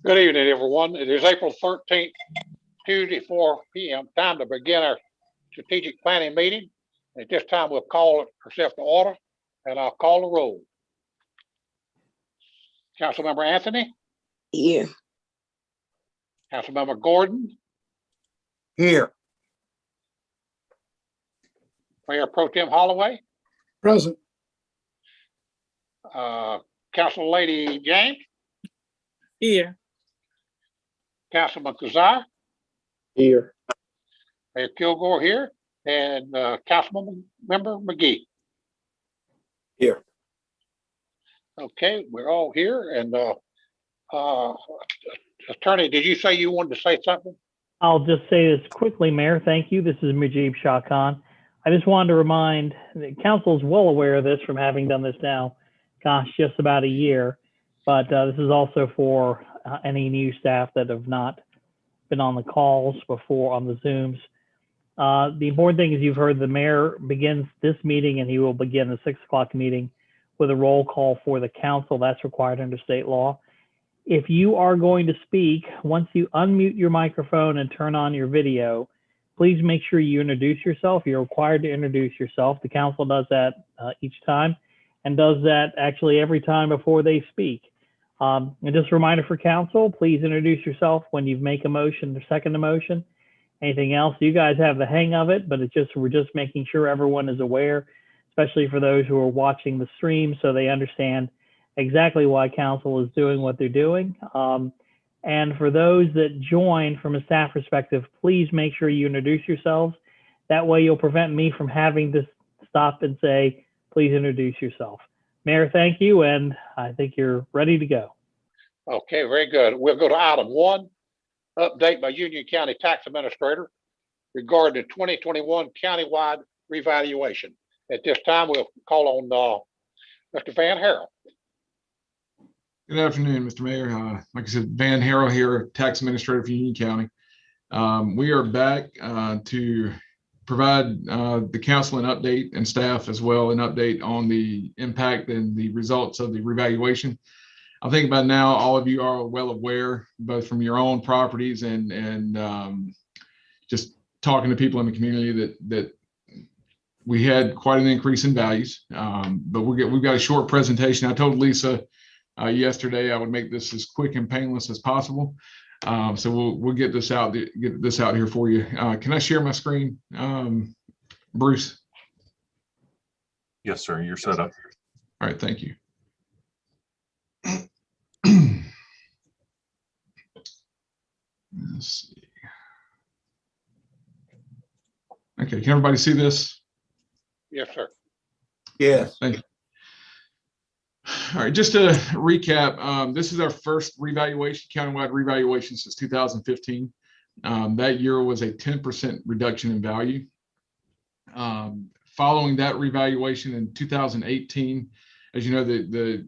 Good evening, everyone. It is April 13th, Tuesday, 4 p.m. Time to begin our strategic planning meeting. At this time, we'll call ourselves to order, and I'll call the roll. Councilmember Anthony? Here. Councilmember Gordon? Here. Mayor Pro Tem Holloway? Present. Council Lady James? Here. Councilman Kazar? Here. Mayor Kilgore here, and Councilmember McGee. Here. Okay, we're all here, and Attorney, did you say you wanted to say something? I'll just say this quickly, Mayor. Thank you. This is Mujib Shah Khan. I just wanted to remind the council is well aware of this from having done this now, gosh, just about a year. But this is also for any new staff that have not been on the calls before on the Zooms. The important thing is you've heard the mayor begins this meeting and he will begin the 6 o'clock meeting with a roll call for the council. That's required under state law. If you are going to speak, once you unmute your microphone and turn on your video, please make sure you introduce yourself. You're required to introduce yourself. The council does that each time and does that actually every time before they speak. And just a reminder for council, please introduce yourself when you make a motion or second a motion. Anything else, you guys have the hang of it, but we're just making sure everyone is aware, especially for those who are watching the stream, so they understand exactly why council is doing what they're doing. And for those that join from a staff perspective, please make sure you introduce yourselves. That way you'll prevent me from having to stop and say, please introduce yourself. Mayor, thank you, and I think you're ready to go. Okay, very good. We'll go to item 1, update by Union County Tax Administrator regarding the 2021 countywide revaluation. At this time, we'll call on Mr. Van Harrell. Good afternoon, Mr. Mayor. Like I said, Van Harrell here, Tax Administrator for Union County. We are back to provide the council an update and staff as well an update on the impact and the results of the revaluation. I think by now all of you are well aware, both from your own properties and just talking to people in the community, that we had quite an increase in values. But we've got a short presentation. I told Lisa yesterday I would make this as quick and painless as possible. So we'll get this out here for you. Can I share my screen, Bruce? Yes, sir. You're set up. All right, thank you. Let's see. Okay, can everybody see this? Yes, sir. Yes. Thank you. All right, just to recap, this is our first revaluation, countywide revaluation since 2015. That year was a 10% reduction in value. Following that revaluation in 2018, as you know, the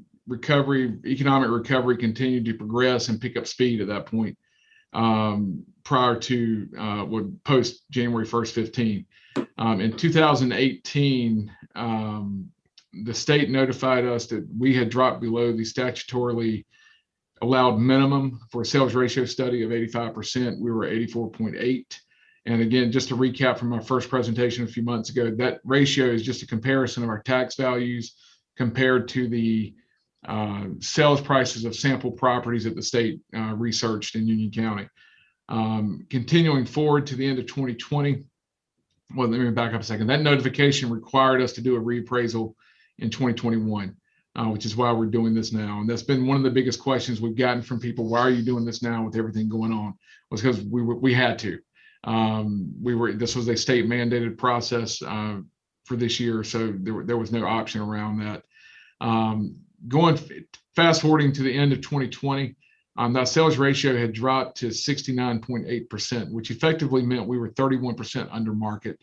economic recovery continued to progress and pick up speed at that point, prior to post January 1st, 15. In 2018, the state notified us that we had dropped below the statutorily allowed minimum for a sales ratio study of 85%. We were 84.8. And again, just to recap from our first presentation a few months ago, that ratio is just a comparison of our tax values compared to the sales prices of sample properties that the state researched in Union County. Continuing forward to the end of 2020, well, let me back up a second. That notification required us to do a reappraisal in 2021, which is why we're doing this now. And that's been one of the biggest questions we've gotten from people. Why are you doing this now with everything going on? Was because we had to. This was a state mandated process for this year, so there was no option around that. Fast forwarding to the end of 2020, that sales ratio had dropped to 69.8%, which effectively meant we were 31% under market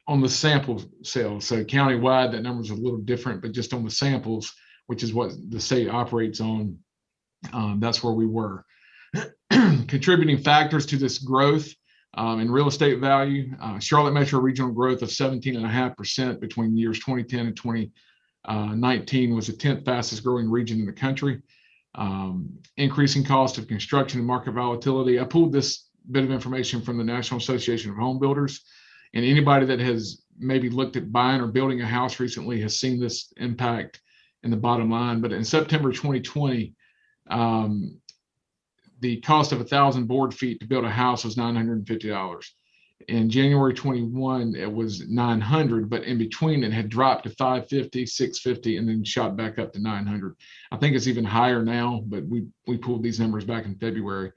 on the sample sales. So countywide, that number is a little different, but just on the samples, which is what the state operates on, that's where we were. Contributing factors to this growth in real estate value, Charlotte Metro regional growth of 17.5% between years 2010 and 19 was the 10th fastest growing region in the country. Increasing cost of construction and market volatility. I pulled this bit of information from the National Association of Home Builders, and anybody that has maybe looked at buying or building a house recently has seen this impact in the bottom line. But in September 2020, the cost of 1,000 board feet to build a house was $950. In January 21, it was 900, but in between it had dropped to 550, 650, and then shot back up to 900. I think it's even higher now, but we pulled these numbers back in February.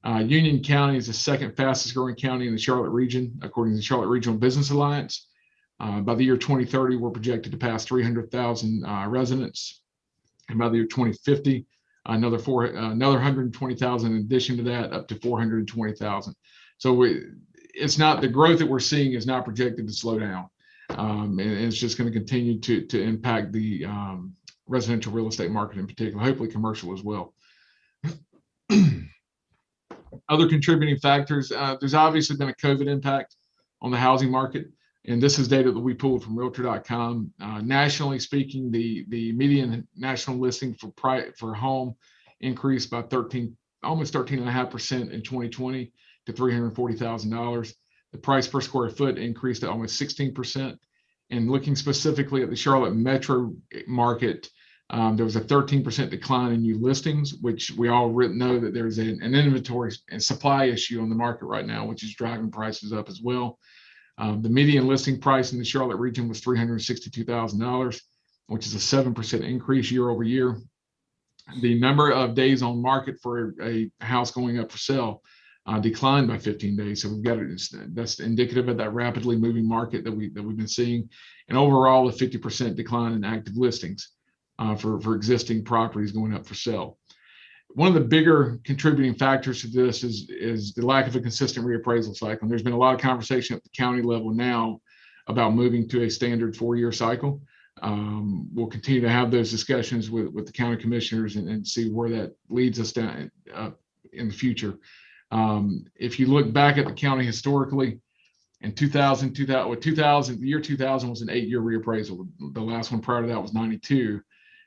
Union County is the second fastest growing county in the Charlotte region, according to the Charlotte Regional Business Alliance. By the year 2030, we're projected to pass 300,000 residents. And by the year 2050, another 120,000 in addition to that, up to 420,000. So it's not, the growth that we're seeing is not projected to slow down. And it's just going to continue to impact the residential real estate market in particular, hopefully commercial as well. Other contributing factors, there's obviously been a COVID impact on the housing market. And this is data that we pulled from Realtor.com. Nationally speaking, the median national listing for home increased by almost 13.5% in 2020 to $340,000. The price per square foot increased to almost 16%. And looking specifically at the Charlotte metro market, there was a 13% decline in new listings, which we all know that there's an inventory and supply issue on the market right now, which is driving prices up as well. The median listing price in the Charlotte region was $362,000, which is a 7% increase year over year. The number of days on market for a house going up for sale declined by 15 days. So we've got that's indicative of that rapidly moving market that we've been seeing, and overall a 50% decline in active listings for existing properties going up for sale. One of the bigger contributing factors to this is the lack of a consistent reappraisal cycle. And there's been a lot of conversation at the county level now about moving to a standard 4-year cycle. We'll continue to have those discussions with the county commissioners and see where that leads us down in the future. If you look back at the county historically, in 2000, the year 2000 was an 8-year reappraisal. The last one prior to that was 92.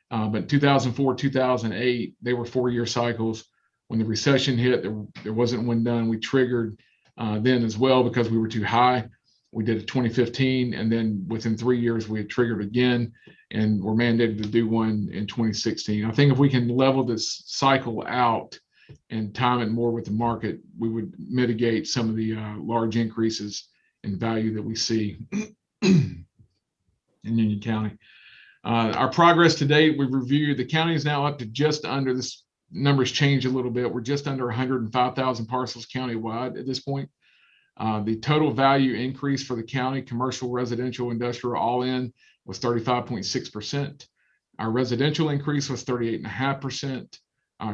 But 2004, 2008, they were 4-year cycles. When the recession hit, there wasn't one done. We triggered then as well because we were too high. We did a 2015, and then within 3 years, we had triggered again, and we're mandated to do one in 2016. I think if we can level this cycle out and time it more with the market, we would mitigate some of the large increases in value that we see in Union County. Our progress to date, we've reviewed, the county is now up to just under, this numbers changed a little bit. We're just under 105,000 parcels countywide at this point. The total value increase for the county, commercial, residential, industrial, all in, was 35.6%. Our residential increase was 38.5%.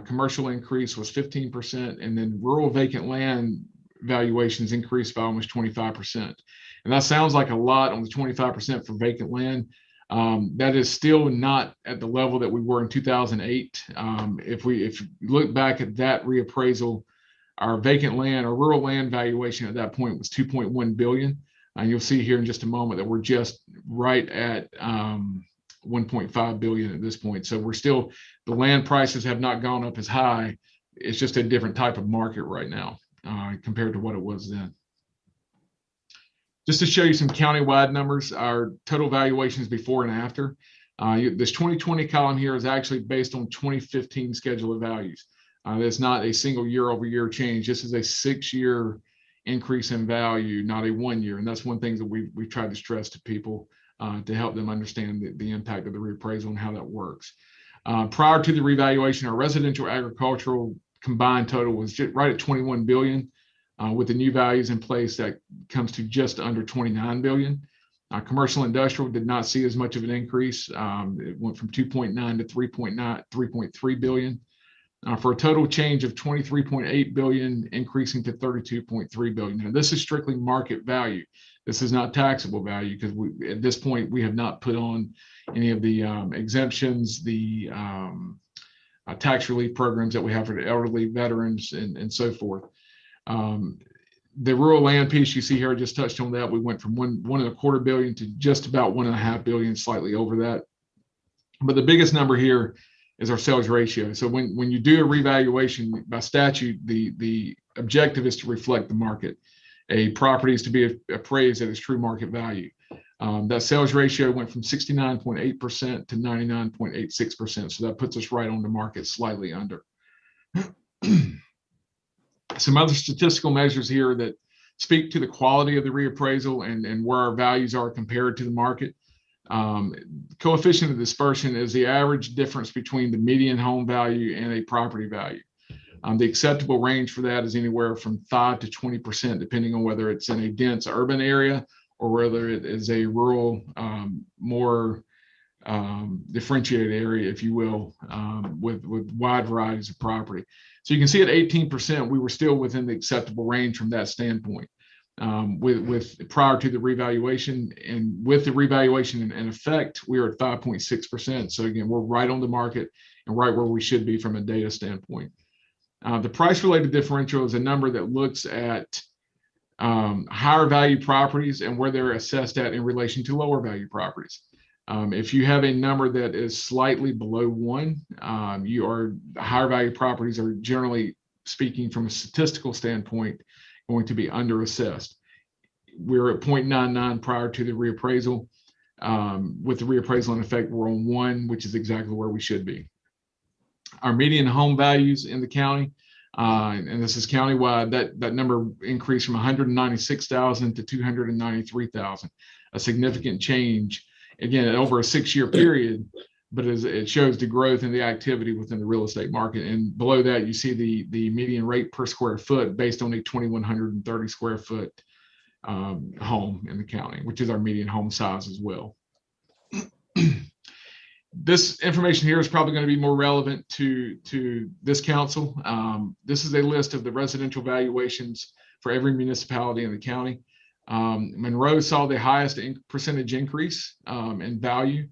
Commercial increase was 15%. And then rural vacant land valuations increased by almost 25%. And that sounds like a lot on the 25% for vacant land. That is still not at the level that we were in 2008. If you look back at that reappraisal, our vacant land, our rural land valuation at that point was $2.1 billion. And you'll see here in just a moment that we're just right at $1.5 billion at this point. So we're still, the land prices have not gone up as high. It's just a different type of market right now compared to what it was then. Just to show you some countywide numbers, our total valuations before and after. This 2020 column here is actually based on 2015 schedule of values. That's not a single year-over-year change. This is a 6-year increase in value, not a 1 year. And that's one thing that we've tried to stress to people to help them understand the impact of the reappraisal and how that works. Prior to the revaluation, our residential agricultural combined total was just right at 21 billion. With the new values in place, that comes to just under 29 billion. Commercial industrial did not see as much of an increase. It went from 2.9 to 3.3 billion. For a total change of 23.8 billion, increasing to 32.3 billion. Now, this is strictly market value. This is not taxable value because at this point we have not put on any of the exemptions, the tax relief programs that we have for the elderly, veterans, and so forth. The rural land piece you see here, I just touched on that. We went from one and a quarter billion to just about 1.5 billion, slightly over that But the biggest number here is our sales ratio. So when you do a revaluation by statute, the objective is to reflect the market. A property is to be appraised at its true market value. That sales ratio went from 69.8% to 99.86%. So that puts us right on the market, slightly under. Some other statistical measures here that speak to the quality of the reappraisal and where our values are compared to the market. Coefficient of dispersion is the average difference between the median home value and a property value. The acceptable range for that is anywhere from 5 to 20%, depending on whether it's in a dense urban area or whether it is a rural, more differentiated area, if you will, with wide varieties of property. So you can see at 18%, we were still within the acceptable range from that standpoint. With prior to the revaluation, and with the revaluation in effect, we are at 5.6%. So again, we're right on the market and right where we should be from a data standpoint. The price related differential is a number that looks at higher value properties and where they're assessed at in relation to lower value properties. If you have a number that is slightly below 1, higher value properties are, generally speaking, from a statistical standpoint, going to be under assessed. We're at 0.99 prior to the reappraisal. With the reappraisal in effect, we're on 1, which is exactly where we should be. Our median home values in the county, and this is countywide, that number increased from 196,000 to 293,000, a significant change, again, over a 6-year period, but it shows the growth and the activity within the real estate market. And below that, you see the median rate per square foot based on a 2,130 square foot home in the county, which is our median home size as well. This information here is probably going to be more relevant to this council. This is a list of the residential valuations for every municipality in the county. Monroe saw the highest percentage increase in value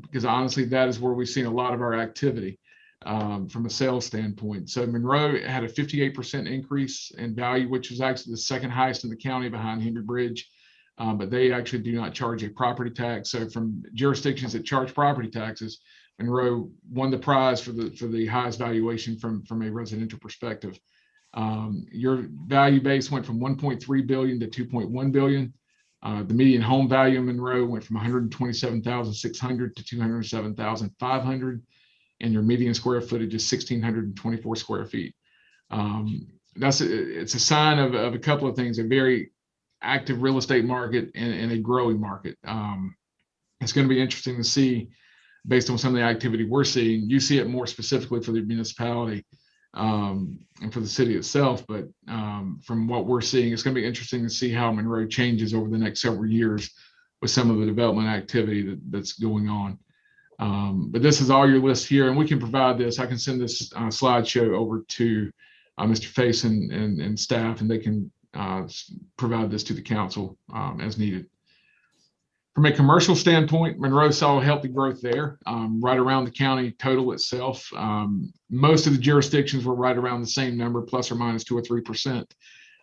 because honestly, that is where we've seen a lot of our activity from a sales standpoint. So Monroe had a 58% increase in value, which was actually the second highest in the county behind Henry Bridge. But they actually do not charge a property tax. So from jurisdictions that charge property taxes, Monroe won the prize for the highest valuation from a residential perspective. Your value base went from 1.3 billion to 2.1 billion. The median home value in Monroe went from 127,600 to 207,500, and your median square footage is 1,624 square feet. It's a sign of a couple of things: a very active real estate market and a growing market. It's going to be interesting to see, based on some of the activity we're seeing. You see it more specifically for the municipality and for the city itself, but from what we're seeing, it's going to be interesting to see how Monroe changes over the next several years with some of the development activity that's going on. But this is all your list here, and we can provide this. I can send this slideshow over to Mr. Faison and staff, and they can provide this to the council as needed. From a commercial standpoint, Monroe saw healthy growth there, right around the county total itself. Most of the jurisdictions were right around the same number, plus or minus 2 or 3%.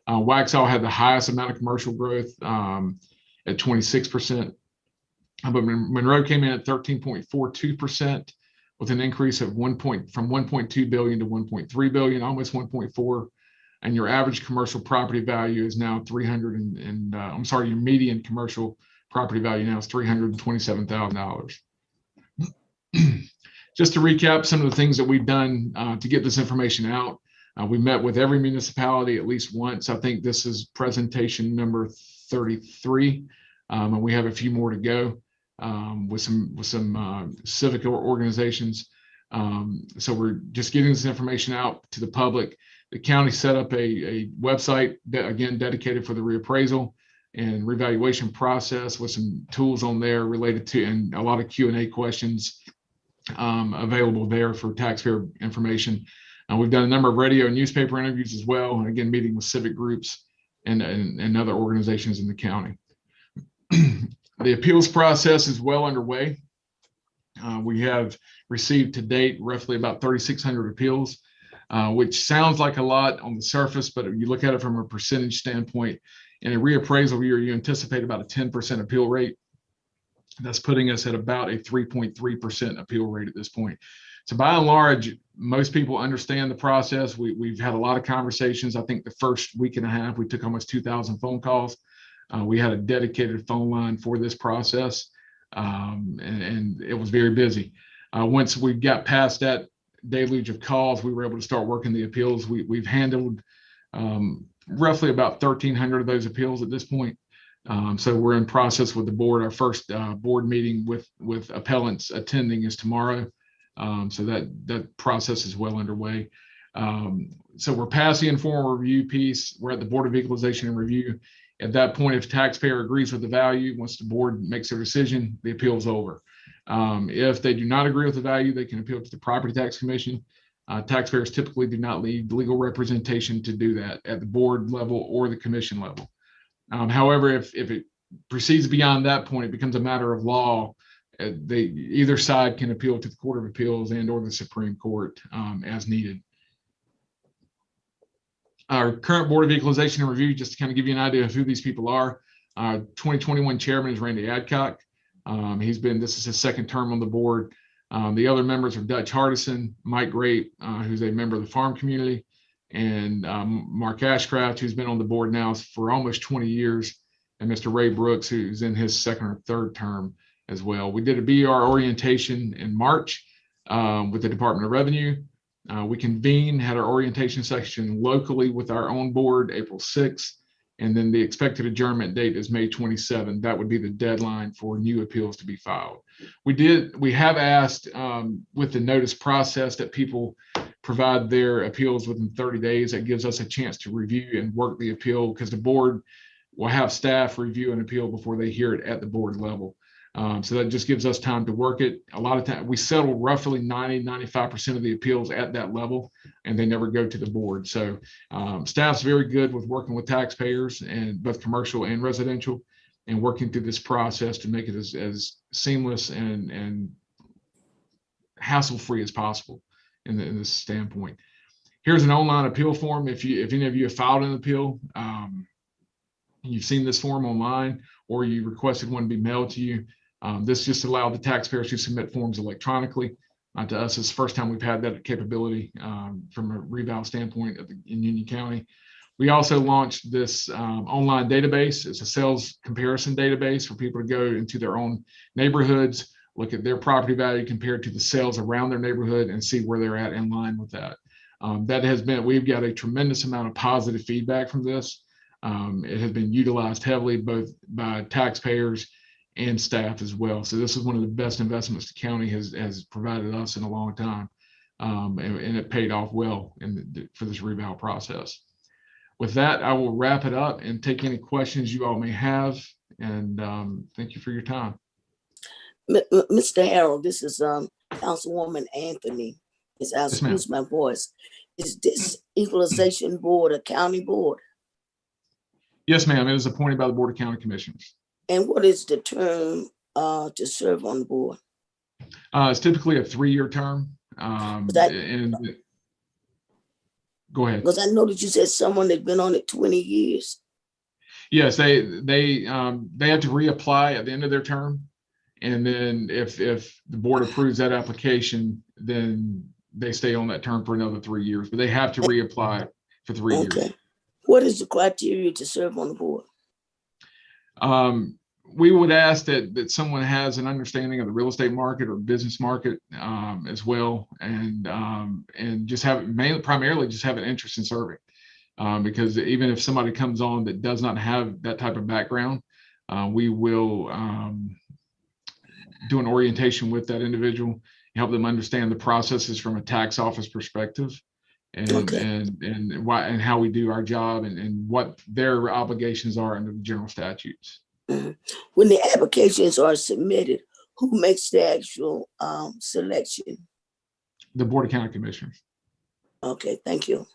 Waxhaw had the highest amount of commercial growth at 26%, but Monroe came in at 13.42% with an increase of from 1.2 billion to 1.3 billion, almost 1.4. And your average commercial property value is now your median commercial property value now is $327,000. Just to recap some of the things that we've done to get this information out. We met with every municipality at least once. I think this is presentation number 33, and we have a few more to go with some civic organizations. So we're just getting this information out to the public. The county set up a website that, again, dedicated for the reappraisal and revaluation process, with some tools on there related to, and a lot of Q&A questions available there for taxpayer information. We've done a number of radio and newspaper interviews as well, and again, meeting with civic groups and other organizations in the county. The appeals process is well underway. We have received to date roughly about 3,600 appeals. Which sounds like a lot on the surface, but if you look at it from a percentage standpoint, in a reappraisal year, you anticipate about a 10% appeal rate. That's putting us at about a 3.3% appeal rate at this point. So by and large, most people understand the process. We've had a lot of conversations. I think the first week and a half, we took almost 2,000 phone calls. We had a dedicated phone line for this process, and it was very busy. Once we got past that deluge of calls, we were able to start working the appeals. We've handled roughly about 1,300 of those appeals at this point. So we're in process with the board. Our first board meeting with appellants attending is tomorrow. So that process is well underway. So we're past the informal review piece. We're at the Board of Equalization and Review. At that point, if taxpayer agrees with the value, once the board makes their decision, the appeal is over. If they do not agree with the value, they can appeal to the Property Tax Commission. Taxpayers typically do not need legal representation to do that at the board level or the commission level. However, if it proceeds beyond that point, it becomes a matter of law. Either side can appeal to the Court of Appeals and or the Supreme Court as needed. Our current Board of Equalization and Review, just to kind of give you an idea of who these people are. 2021 chairman is Randy Adcock. This is his second term on the board. The other members are Dutch Hardison, Mike Grape, who's a member of the farm community, and Mark Ashcraft, who's been on the board now for almost 20 years, and Mr. Ray Brooks, who's in his second or third term as well. We did a BER orientation in March with the Department of Revenue. We convened, had our orientation session locally with our own board, April 6th, and then the expected adjournment date is May 27th. That would be the deadline for new appeals to be filed. We have asked with the notice process that people provide their appeals within 30 days. That gives us a chance to review and work the appeal, because the board will have staff review an appeal before they hear it at the board level. So that just gives us time to work it. A lot of time we settle roughly 95% of the appeals at that level, and they never go to the board. So staff's very good with working with taxpayers, and both commercial and residential, and working through this process to make it as seamless and hassle-free as possible in this standpoint. Here's an online appeal form. If any of you have filed an appeal, you've seen this form online, or you requested one to be mailed to you. This just allowed the taxpayers to submit forms electronically. To us, it's the first time we've had that capability from a reval standpoint in Union County. We also launched this online database. It's a sales comparison database for people to go into their own neighborhoods, look at their property value compared to the sales around their neighborhood, and see where they're at in line with that. We've got a tremendous amount of positive feedback from this. It has been utilized heavily both by taxpayers and staff as well. So this is one of the best investments the county has provided us in a long time, and it paid off well for this reval process. With that, I will wrap it up and take any questions you all may have. And thank you for your time. Mr. Harold, this is Councilwoman Anthony. Is Yes, ma'am. excuse my voice. Is this equalization board a county board? Yes, ma'am. It is appointed by the Board of County Commissioners. And what is the term to serve on the board? It's typically a 3-year term. Go ahead. Because I know that you said someone that's been on it 20 years. Yes, they have to reapply at the end of their term, and then if the board approves that application, then they stay on that term for another 3 years. But they have to reapply for 3 years. Okay. What is the criteria to serve on the board? We would ask that someone has an understanding of the real estate market or business market as well, and just primarily just have an interest in serving. Because even if somebody comes on that does not have that type of background, we will do an orientation with that individual, help them understand the processes from a tax office perspective, and how we do our job, and what their obligations are under the general statutes. Mm-hmm. When the applications are submitted, who makes the actual selection? The Board of County Commissioners. Okay, thank you.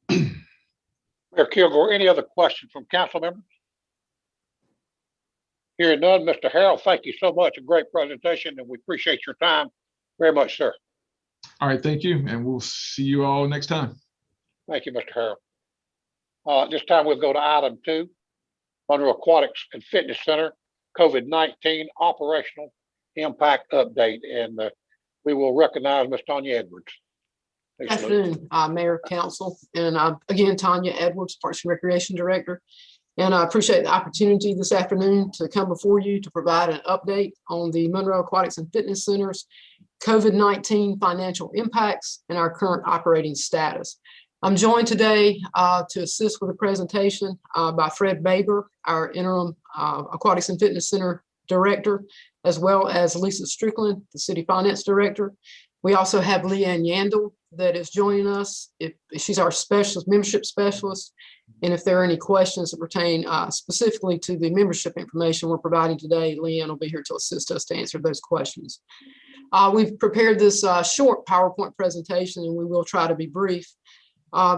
Mayor Kilgore, any other questions from council members? Hearing none, Mr. Harold, thank you so much. A great presentation, and we appreciate your time very much, sir. All right, thank you, and we'll see you all next time. Thank you, Mr. Harold. This time we'll go to item 2, Monroe Aquatics and Fitness Center, COVID-19 operational impact update. And we will recognize Ms. Tanya Edwards. Good afternoon, Mayor, Council, and again, Tanya Edwards, Parks and Recreation Director. And I appreciate the opportunity this afternoon to come before you to provide an update on the Monroe Aquatics and Fitness Center's COVID-19 financial impacts and our current operating status. I'm joined today to assist with the presentation by Fred Baber, our interim Aquatics and Fitness Center Director, as well as Lisa Strickland, the City Finance Director. We also have Leanne Yandel that is joining us. She's our specialist, membership specialist. And if there are any questions that pertain specifically to the membership information we're providing today, Leanne will be here to assist us to answer those questions. We've prepared this short PowerPoint presentation, and we will try to be brief.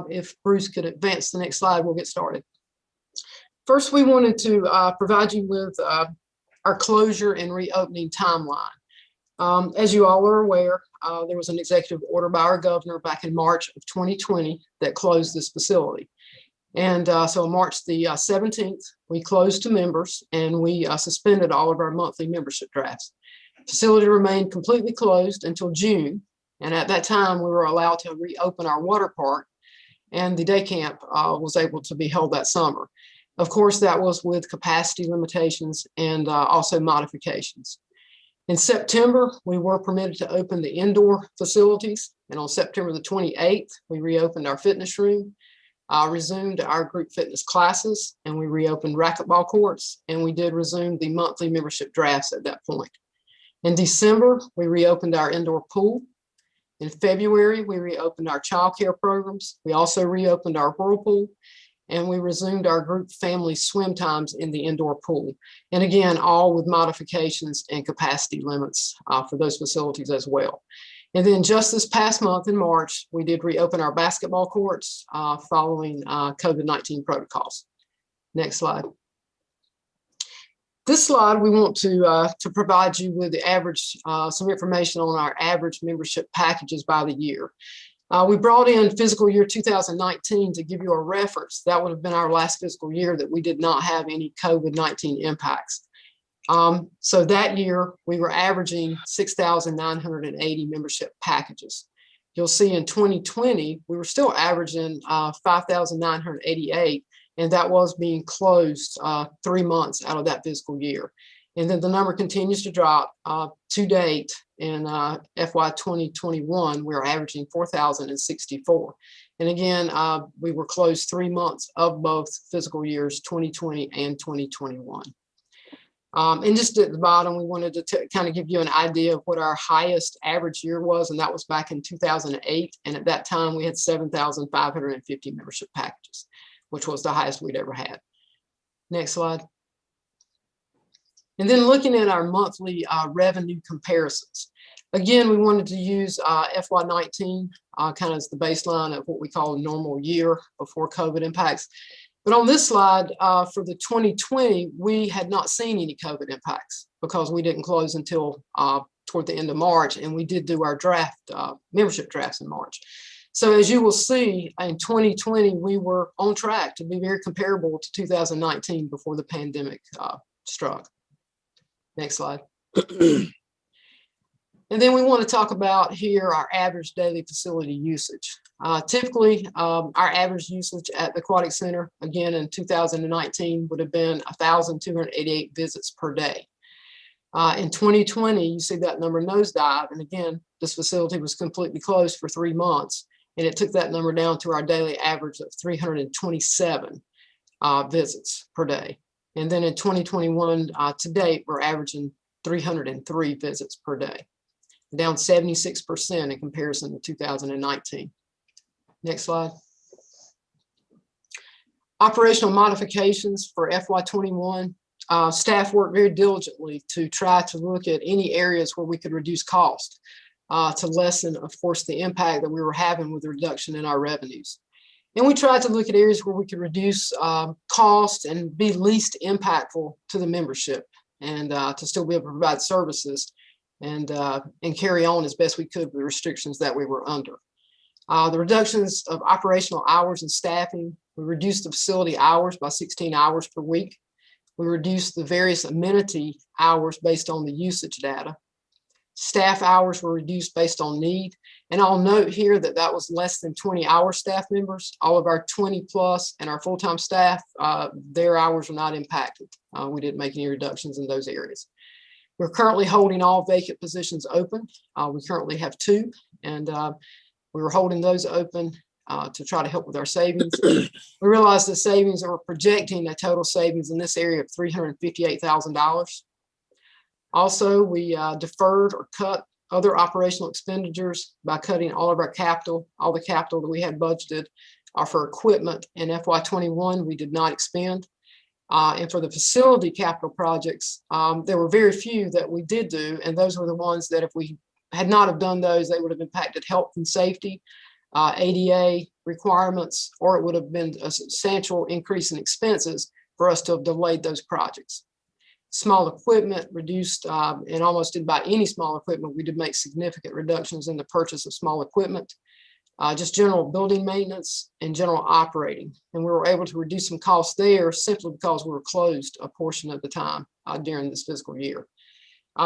If Bruce could advance the next slide, we'll get started. First, we wanted to provide you with our closure and reopening timeline. As you all are aware, there was an executive order by our governor back in March of 2020 that closed this facility. And so on March the 17th, we closed to members and we suspended all of our monthly membership drafts. Facility remained completely closed until June. And at that time, we were allowed to reopen our water park, and the day camp was able to be held that summer. Of course, that was with capacity limitations and also modifications. In September, we were permitted to open the indoor facilities. And on September the 28th, we reopened our fitness room, resumed our group fitness classes, and we reopened racquetball courts. And we did resume the monthly membership drafts at that point. In December, we reopened our indoor pool. In February, we reopened our childcare programs. We also reopened our whirlpool, and we resumed our group family swim times in the indoor pool. And again, all with modifications and capacity limits for those facilities as well. And then just this past month in March, we did reopen our basketball courts following COVID-19 protocols. Next slide. This slide, we want to provide you with the average, some information on our average membership packages by the year. We brought in fiscal year 2019 to give you a reference. That would have been our last fiscal year that we did not have any COVID-19 impacts. So that year, we were averaging 6,980 membership packages. You'll see in 2020, we were still averaging 5,988. And that was being closed 3 months out of that fiscal year. And then the number continues to drop to date in FY 2021, we're averaging 4,064. And again, we were closed 3 months of both fiscal years, 2020 and 2021. And just at the bottom, we wanted to kind of give you an idea of what our highest average year was, and that was back in 2008. And at that time, we had 7,550 membership packages, which was the highest we'd ever had. Next slide. And then looking at our monthly revenue comparisons. Again, we wanted to use FY19 kind of as the baseline of what we call a normal year before COVID impacts. But on this slide, for the 2020, we had not seen any COVID impacts because we didn't close until toward the end of March, and we did do our draft, membership drafts in March. So as you will see, in 2020, we were on track to be very comparable to 2019 before the pandemic struck. Next slide. And then we want to talk about here our average daily facility usage. Typically, our average usage at the Aquatic Center, again in 2019, would have been 1,288 visits per day. In 2020, you see that number nosedive. And again, this facility was completely closed for 3 months. And it took that number down to our daily average of 327 visits per day. And then in 2021, to date, we're averaging 303 visits per day, down 76% in comparison to 2019. Next slide. Operational modifications for FY21. Staff worked very diligently to try to look at any areas where we could reduce cost to lessen, of course, the impact that we were having with the reduction in our revenues. And we tried to look at areas where we could reduce cost and be least impactful to the membership and to still be able to provide services and carry on as best we could with the restrictions that we were under. The reductions of operational hours and staffing, we reduced the facility hours by 16 hours per week. We reduced the various amenity hours based on the usage data. Staff hours were reduced based on need. And I'll note here that that was less than 20-hour staff members. All of our 20+ and our full-time staff, their hours were not impacted. We didn't make any reductions in those areas. We're currently holding all vacant positions open. We currently have 2, and we were holding those open to try to help with our savings. We realized the savings, that we're projecting a total savings in this area of $358,000. Also, we deferred or cut other operational expenditures by cutting all of our capital. All the capital that we had budgeted for equipment in FY21, we did not expend. And for the facility capital projects, there were very few that we did do, and those were the ones that if we had not have done those, they would have impacted health and safety, ADA requirements, or it would have been a substantial increase in expenses for us to have delayed those projects. Small equipment reduced, and almost didn't buy any small equipment. We did make significant reductions in the purchase of small equipment, just general building maintenance and general operating. And we were able to reduce some costs there simply because we were closed a portion of the time during this fiscal year.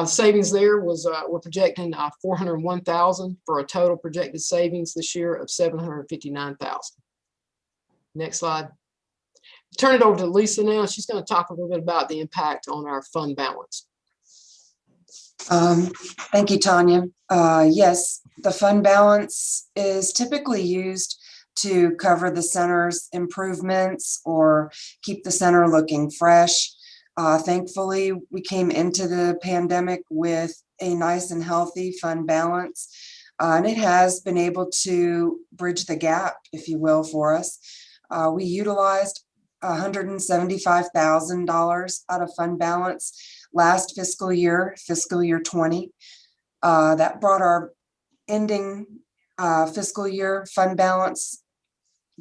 Savings there was, we're projecting $401,000 for a total projected savings this year of $759,000. Next slide. Turn it over to Lisa now. She's going to talk a little bit about the impact on our fund balance. Thank you, Tanya. Yes, the fund balance is typically used to cover the center's improvements or keep the center looking fresh. Thankfully, we came into the pandemic with a nice and healthy fund balance, and it has been able to bridge the gap, if you will, for us. We utilized $175,000 out of fund balance last fiscal year 20. That brought our ending fiscal year fund balance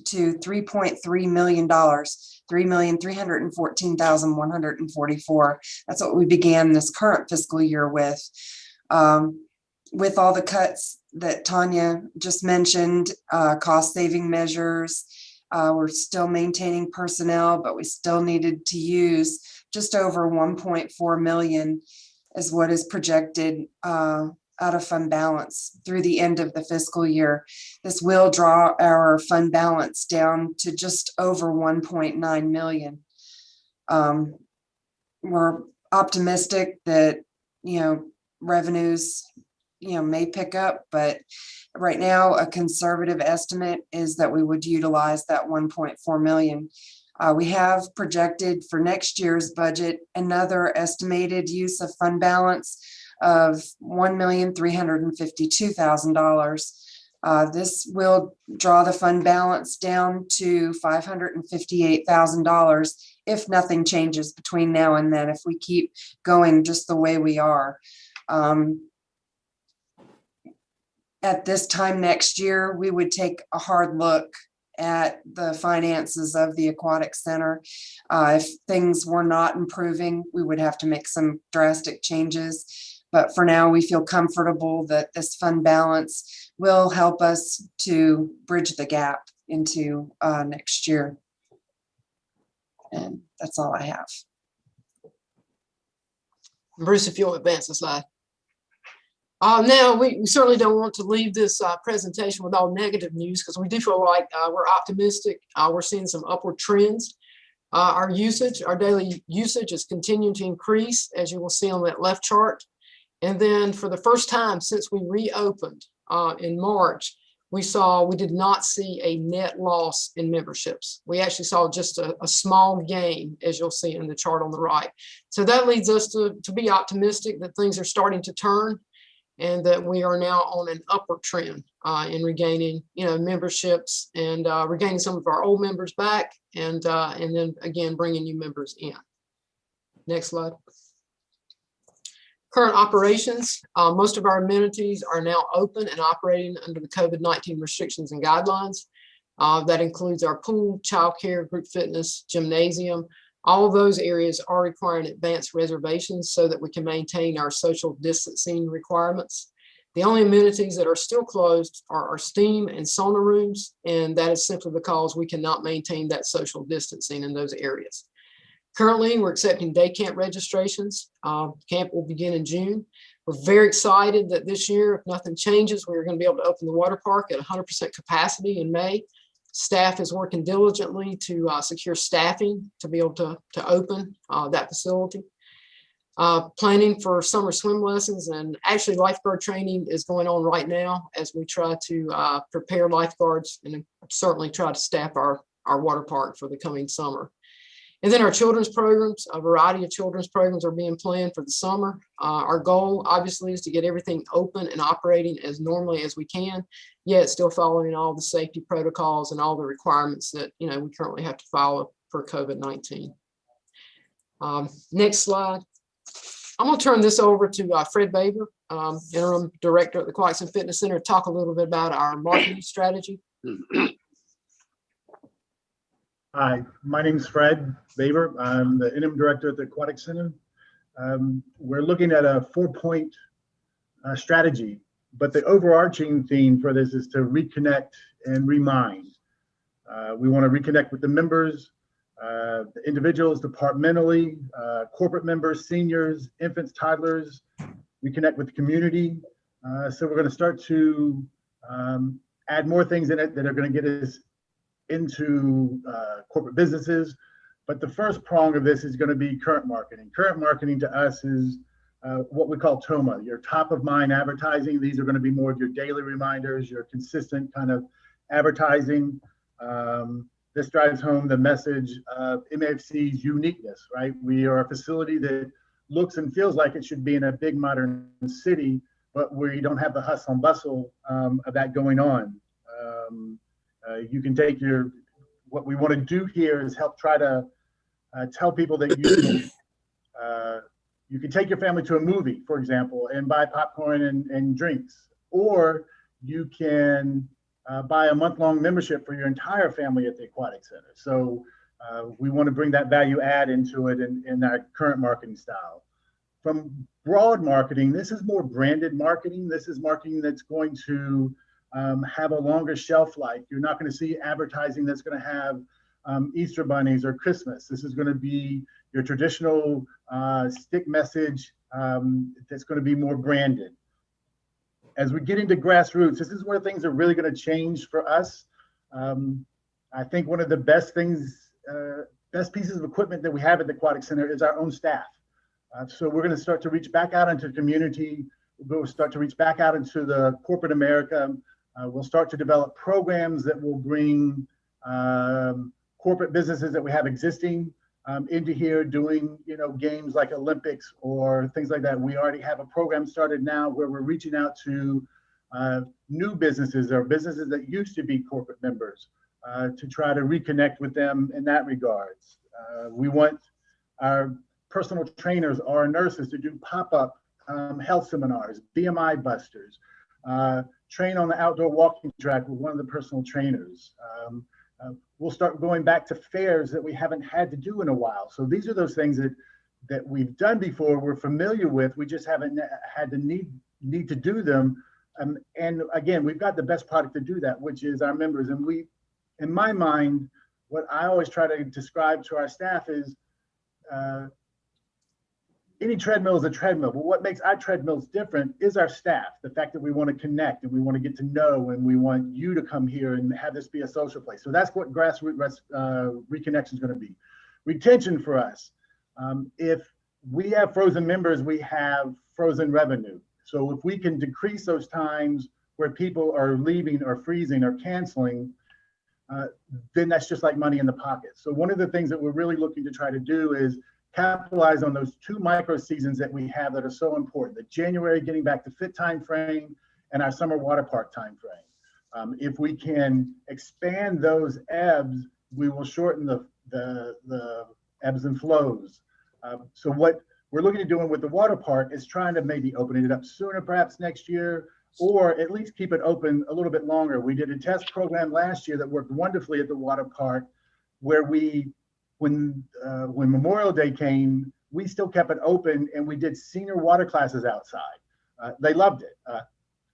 to $3.3 million, $3,314,144. That's what we began this current fiscal year with. With all the cuts that Tanya just mentioned, cost saving measures, we're still maintaining personnel, but we still needed to use just over 1.4 million is what is projected out of fund balance through the end of the fiscal year. This will draw our fund balance down to just over 1.9 million. We're optimistic that, revenues, may pick up, but right now a conservative estimate is that we would utilize that 1.4 million. We have projected for next year's budget another estimated use of fund balance of $1,352,000. This will draw the fund balance down to $558,000 if nothing changes between now and then, if we keep going just the way we are. At this time next year, we would take a hard look at the finances of the aquatic center. If things were not improving, we would have to make some drastic changes. But for now, we feel comfortable that this fund balance will help us to bridge the gap into next year. And that's all I have. Bruce, if you'll advance the slide. Now, we certainly don't want to leave this presentation with all negative news, because we do feel like we're optimistic. We're seeing some upward trends. Our daily usage is continuing to increase, as you will see on that left chart. And then for the first time since we reopened in March, we did not see a net loss in memberships. We actually saw just a small gain, as you'll see in the chart on the right. So that leads us to be optimistic that things are starting to turn, and that we are now on an upward trend in regaining, memberships, and regaining some of our old members back, and then again bringing new members in. Next slide. Current operations. Most of our amenities are now open and operating under the COVID-19 restrictions and guidelines. That includes our pool, childcare, group fitness, gymnasium. All of those areas are requiring advanced reservations so that we can maintain our social distancing requirements. The only amenities that are still closed are our steam and sauna rooms, and that is simply because we cannot maintain that social distancing in those areas. Currently, we're accepting day camp registrations. Camp will begin in June. We're very excited that this year, if nothing changes, we're going to be able to open the water park at 100% capacity in May. Staff is working diligently to secure staffing to be able to open that facility. Planning for summer swim lessons, and actually lifeguard training is going on right now as we try to prepare lifeguards and certainly try to staff our water park for the coming summer. And then our children's programs, a variety of children's programs are being planned for the summer. Our goal obviously is to get everything open and operating as normally as we can, yet still following all the safety protocols and all the requirements that we currently have to follow for COVID-19. Next slide. I'm going to turn this over to Fred Baber, Interim Director at the Quaxon Fitness Center, to talk a little bit about our marketing strategy. Hi, my name is Fred Baber. I'm the interim director at the Aquatic Center. We're looking at a 4-point strategy, but the overarching theme for this is to reconnect and remind. We want to reconnect with the members, the individuals, departmentally, corporate members, seniors, infants, toddlers, reconnect with the community. So we're going to start to add more things in it that are going to get us into corporate businesses. But the first prong of this is going to be current marketing. Current marketing to us is what we call TOMA, your top of mind advertising. These are going to be more of your daily reminders, your consistent kind of advertising. This drives home the message of MFC's uniqueness, right? We are a facility that looks and feels like it should be in a big modern city, but we don't have the hustle and bustle of that going on. You can take what we want to do here is help try to tell people that you can take your family to a movie, for example, and buy popcorn and drinks, or you can buy a month-long membership for your entire family at the Aquatic Center. So we want to bring that value add into it in our current marketing style. From broad marketing, this is more branded marketing. This is marketing that's going to have a longer shelf life. You're not going to see advertising that's going to have Easter bunnies or Christmas. This is going to be your traditional stick message that's going to be more branded. As we get into grassroots, this is where things are really going to change for us. I think one of the best things, best pieces of equipment that we have at the Aquatic Center is our own staff. So we're going to start to reach back out into the community. We'll start to reach back out into the corporate America. We'll start to develop programs that will bring corporate businesses that we have existing into here doing, games like Olympics or things like that. We already have a program started now where we're reaching out to new businesses or businesses that used to be corporate members to try to reconnect with them in that regards. We want our personal trainers or nurses to do pop-up health seminars, BMI busters, train on the outdoor walking track with one of the personal trainers. We'll start going back to fairs that we haven't had to do in a while. So these are those things that we've done before, we're familiar with, we just haven't had the need to do them. And again, we've got the best product to do that, which is our members. And we, in my mind, what I always try to describe to our staff is any treadmill is a treadmill, but what makes our treadmills different is our staff. The fact that we want to connect and we want to get to know and we want you to come here and have this be a social place. So that's what grassroots reconnection is going to be. Retention for us. If we have frozen members, we have frozen revenue. So if we can decrease those times where people are leaving or freezing or canceling, then that's just like money in the pocket. So one of the things that we're really looking to try to do is capitalize on those 2 micro seasons that we have that are so important, the January getting back to fit time frame and our summer water park time frame. If we can expand those ebbs, we will shorten the ebbs and flows. So what we're looking at doing with the water park is trying to maybe open it up sooner, perhaps next year, or at least keep it open a little bit longer. We did a test program last year that worked wonderfully at the water park where when Memorial Day came, we still kept it open and we did senior water classes outside. They loved it.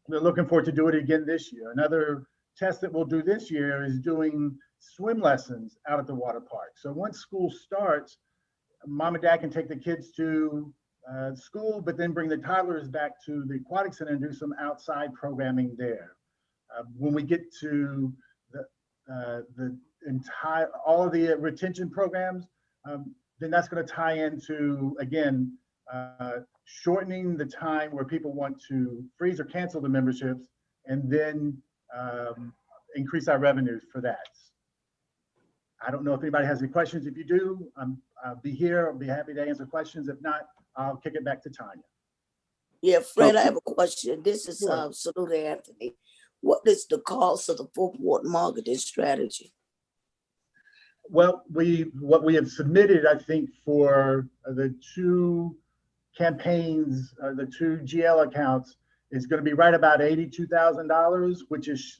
We're looking forward to do it again this year. Another test that we'll do this year is doing swim lessons out at the water park. So once school starts, mom and dad can take the kids to school, but then bring the toddlers back to the aquatic center and do some outside programming there. When we get to the entire, all of the retention programs, then that's going to tie into, again, shortening the time where people want to freeze or cancel the memberships, and then increase our revenues for that. I don't know if anybody has any questions. If you do, I'll be here. I'll be happy to answer questions. If not, I'll kick it back to Tanya. Yeah, Fred, I have a question. This is Sure. Saluda Anthony. What is the cost of the four-port marketing strategy? Well, what we have submitted, I think, for the two campaigns, the two GL accounts, is going to be right about $82,000, which is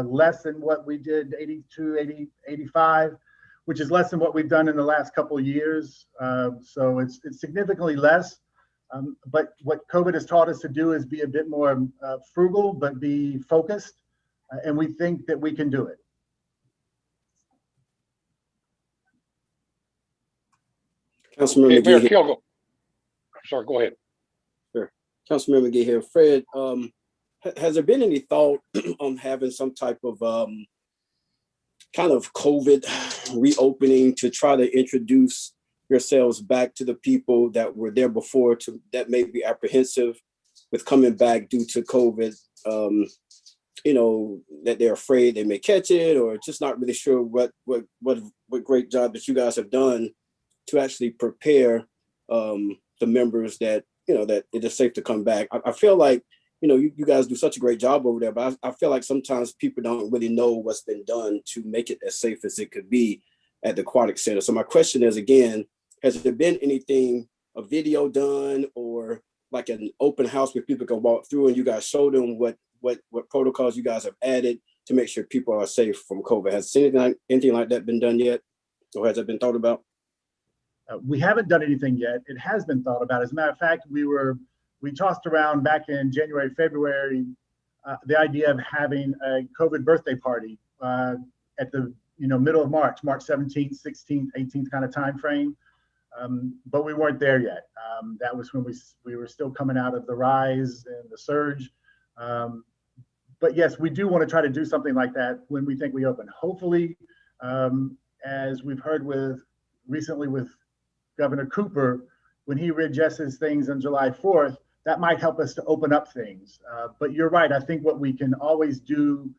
less than what we did, 85, which is less than what we've done in the last couple of years. So it's significantly less. But what COVID has taught us to do is be a bit more frugal, but be focused. And we think that we can do it. Councilmember Okay, Mayor McGee here. Kilgore. Sorry, go ahead. Councilmember McGee here. Fred, has there been any thought on having some type of kind of COVID reopening to try to introduce yourselves back to the people that were there before, that may be apprehensive with coming back due to COVID? You know, that they're afraid they may catch it, or just not really sure what great job that you guys have done to actually prepare the members that, you know, that it is safe to come back. I feel like, you know, you guys do such a great job over there, but I feel like sometimes people don't really know what's been done to make it as safe as it could be at the aquatic center. So my question is, again, has there been anything, a video done, or like an open house where people can walk through and you guys show them what protocols you guys have added to make sure people are safe from COVID? Has anything like that been done yet, or has it been thought about? We haven't done anything yet. It has been thought about. As a matter of fact, we tossed around back in January, February, the idea of having a COVID birthday party at the middle of March 17th, 16th, 18th kind of time frame. But we weren't there yet. That was when we were still coming out of the rise and the surge. But yes, we do want to try to do something like that when we think we open. Hopefully, as we've heard recently with Governor Cooper, when he readjusts things on July 4th, that might help us to open up things. But you're right. I think what we can always do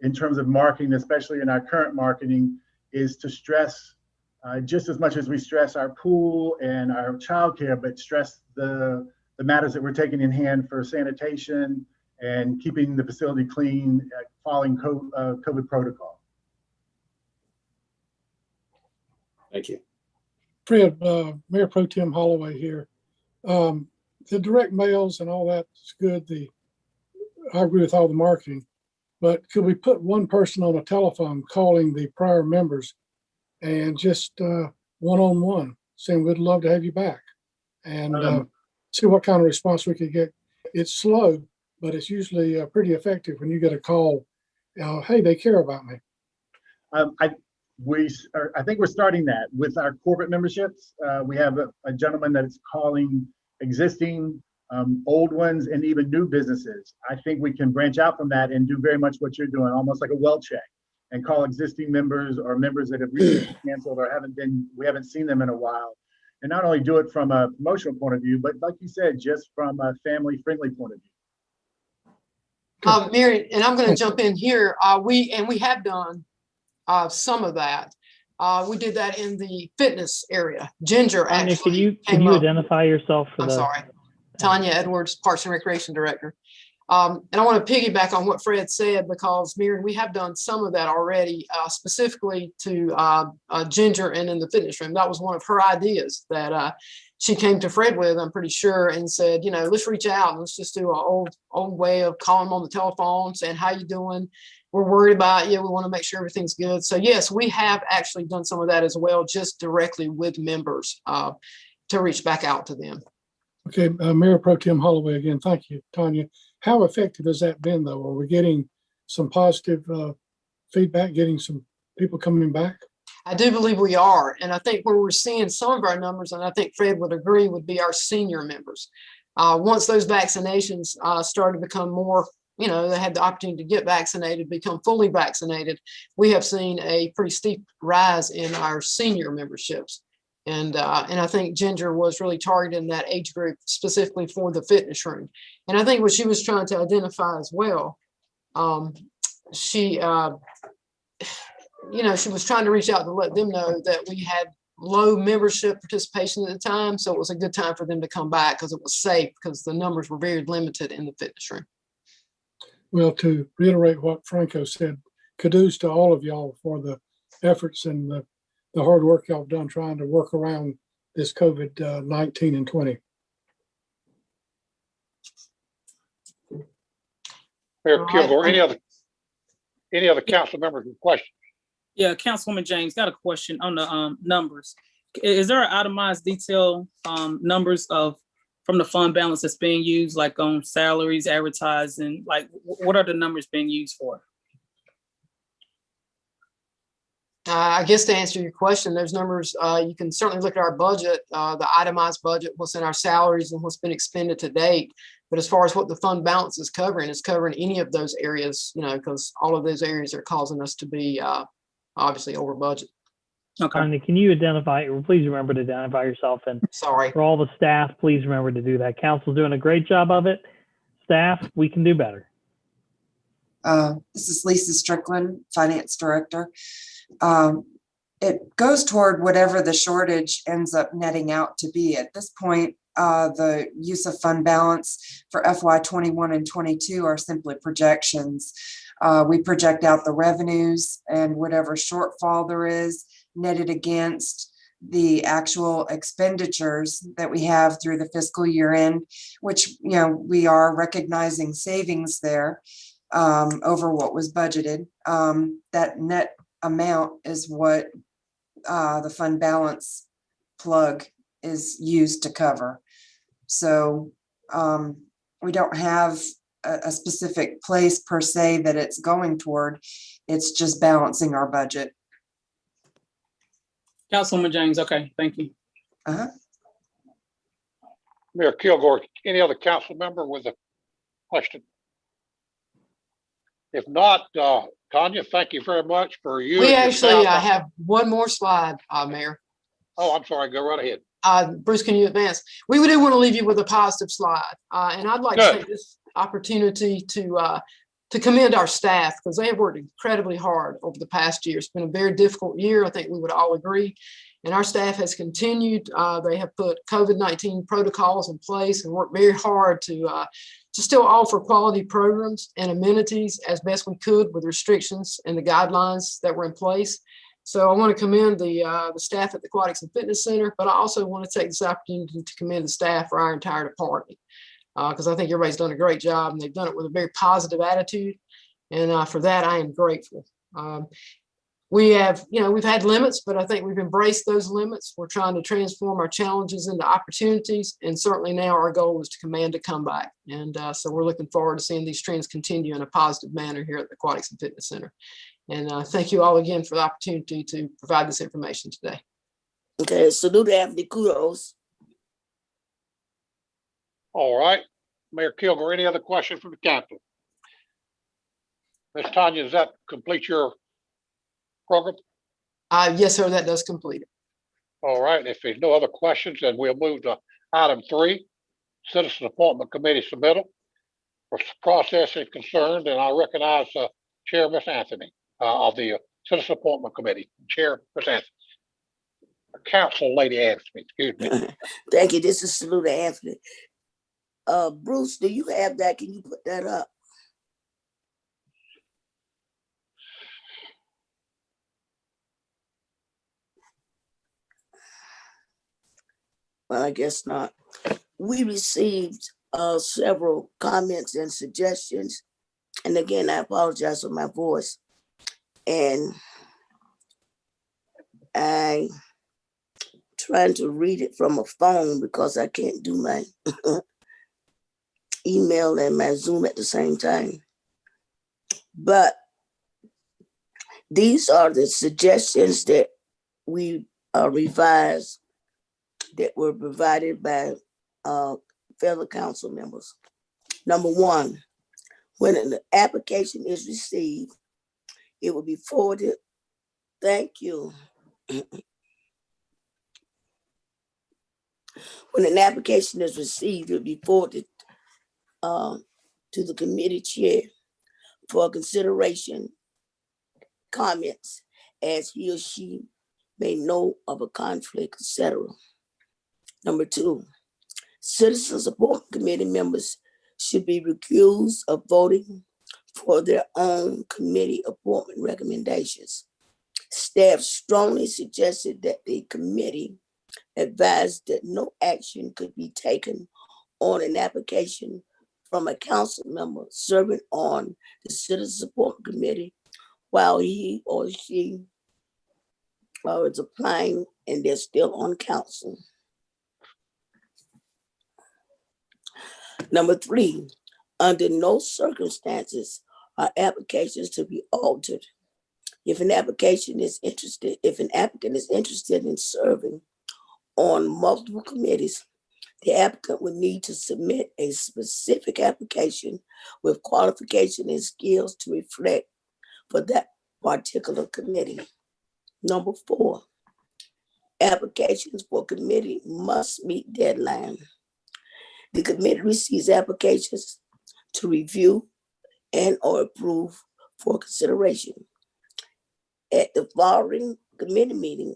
in terms of marketing, especially in our current marketing, is to stress just as much as we stress our pool and our childcare, but stress the matters that we're taking in hand for sanitation and keeping the facility clean, following COVID protocol. Thank you. Fred, Mayor Pro Tem Holloway here. The direct mails and all that's good. I agree with all the marketing, but could we put one person on a telephone calling the prior members and just one-on-one saying we'd love to have you back, and see what kind of response we could get? It's slow, but it's usually pretty effective when you get a call. Hey, they care about me. I think we're starting that with our corporate memberships. We have a gentleman that is calling existing, old ones, and even new businesses. I think we can branch out from that and do very much what you're doing, almost like a well check, and call existing members or members that have recently canceled or we haven't seen them in a while. And not only do it from a promotional point of view, but like you said, just from a family-friendly point of view. Mary, and I'm going to jump in here. We have done some of that. We did that in the fitness area. Ginger Tanya, actually can you identify yourself for I'm sorry. Tanya Edwards, Parks and Recreation Director. And I want to piggyback on what Fred said, because Mary, we have done some of that already, specifically to Ginger and in the fitness room. That was one of her ideas that she came to Fred with, I'm pretty sure, and said, let's reach out and let's just do an old way of calling them on the telephone, saying, how you doing? We're worried about you. We want to make sure everything's good. So yes, we have actually done some of that as well, just directly with members to reach back out to them. Okay, Mayor Pro Tem Holloway again. Thank you, Tanya. How effective has that been, though? Are we getting some positive feedback, getting some people coming back? I do believe we are. And I think where we're seeing some of our numbers, and I think Fred would agree, would be our senior members. Once those vaccinations started to become more, they had the opportunity to get vaccinated, become fully vaccinated, we have seen a pretty steep rise in our senior memberships. And I think Ginger was really targeting that age group specifically for the fitness room. And I think what she was trying to identify as well, she was trying to reach out to let them know that we had low membership participation at the time. So it was a good time for them to come back because it was safe, because the numbers were very limited in the fitness room. Well, to reiterate what Franco said, kudos to all of y'all for the efforts and the hard work y'all have done trying to work around this COVID-19 and 20. Mayor Kilgore, any other council members with questions? Yeah, Councilwoman James, got a question on the numbers. Is there an itemized detail numbers from the fund balance that's being used, like on salaries, advertising, like what are the numbers being used for? I guess to answer your question, those numbers, you can certainly look at our budget, the itemized budget, what's in our salaries and what's been expended to date. But as far as what the fund balance is covering, it's covering any of those areas, because all of those areas are causing us to be obviously over budget. Okay. Tanya, can you please remember to identify yourself, and sorry for all the staff, please remember to do that. Council's doing a great job of it. Staff, we can do better. This is Lisa Strickland, Finance Director. It goes toward whatever the shortage ends up netting out to be. At this point, the use of fund balance for FY 21 and 22 are simply projections. We project out the revenues and whatever shortfall there is netted against the actual expenditures that we have through the fiscal year end, which, we are recognizing savings there over what was budgeted. That net amount is what the fund balance plug is used to cover. So we don't have a specific place per se that it's going toward. It's just balancing our budget. Councilwoman James, okay, thank you. Mayor Kilgore, any other council member with a question? If not, Tanya, thank you very much for you. We actually have one more slide, Mayor. Oh, I'm sorry. Go right ahead. Bruce, can you advance? We do want to leave you with a positive slide. And I'd like to take this opportunity to commend our staff, because they have worked incredibly hard over the past year. It's been a very difficult year. I think we would all agree. And our staff has continued. They have put COVID-19 protocols in place and worked very hard to still offer quality programs and amenities as best we could with restrictions and the guidelines that were in place. So I want to commend the staff at the Aquatics and Fitness Center, but I also want to take this opportunity to commend the staff for our entire department, because I think everybody's done a great job and they've done it with a very positive attitude. And for that, I am grateful. We have, we've had limits, but I think we've embraced those limits. We're trying to transform our challenges into opportunities. And certainly now our goal is to command a comeback. And so we're looking forward to seeing these trends continue in a positive manner here at the Aquatics and Fitness Center. And thank you all again for the opportunity to provide this information today. Okay, salute Anthony, kudos. All right. Mayor Kilgore, any other questions from the council? Ms. Tanya, does that complete your program? Yes, sir, that does complete it. All right. If there's no other questions, then we'll move to item 3, Citizen Appointment Committee submittal for processing concerned. And I recognize Chair Ms. Anthony of the Citizen Appointment Committee. Chair Ms. Anthony. Council Lady Anthony, excuse me. Thank you. This is salute Anthony. Bruce, do you have that? Can you put that up? Well, I guess not. We received several comments and suggestions. And again, I apologize for my voice. And I trying to read it from a phone because I can't do my email and my Zoom at the same time. But these are the suggestions that we revised that were provided by fellow council members. Number one, when an application is received, it will be forwarded. Thank you. When an application is received, it will be forwarded to the committee chair for consideration, comments, as he or she may know of a conflict, etc. Number two, citizen support committee members should be recused of voting for their own committee appointment recommendations. Staff strongly suggested that the committee advised that no action could be taken on an application from a council member serving on the citizen support committee while he or she is applying and they're still on council. Number three, under no circumstances are applications to be altered. If an applicant is interested in serving on multiple committees, the applicant would need to submit a specific application with qualification and skills to reflect for that particular committee. Number four, applications for committee must meet deadline. The committee receives applications to review and or approve for consideration. At the following committee meeting,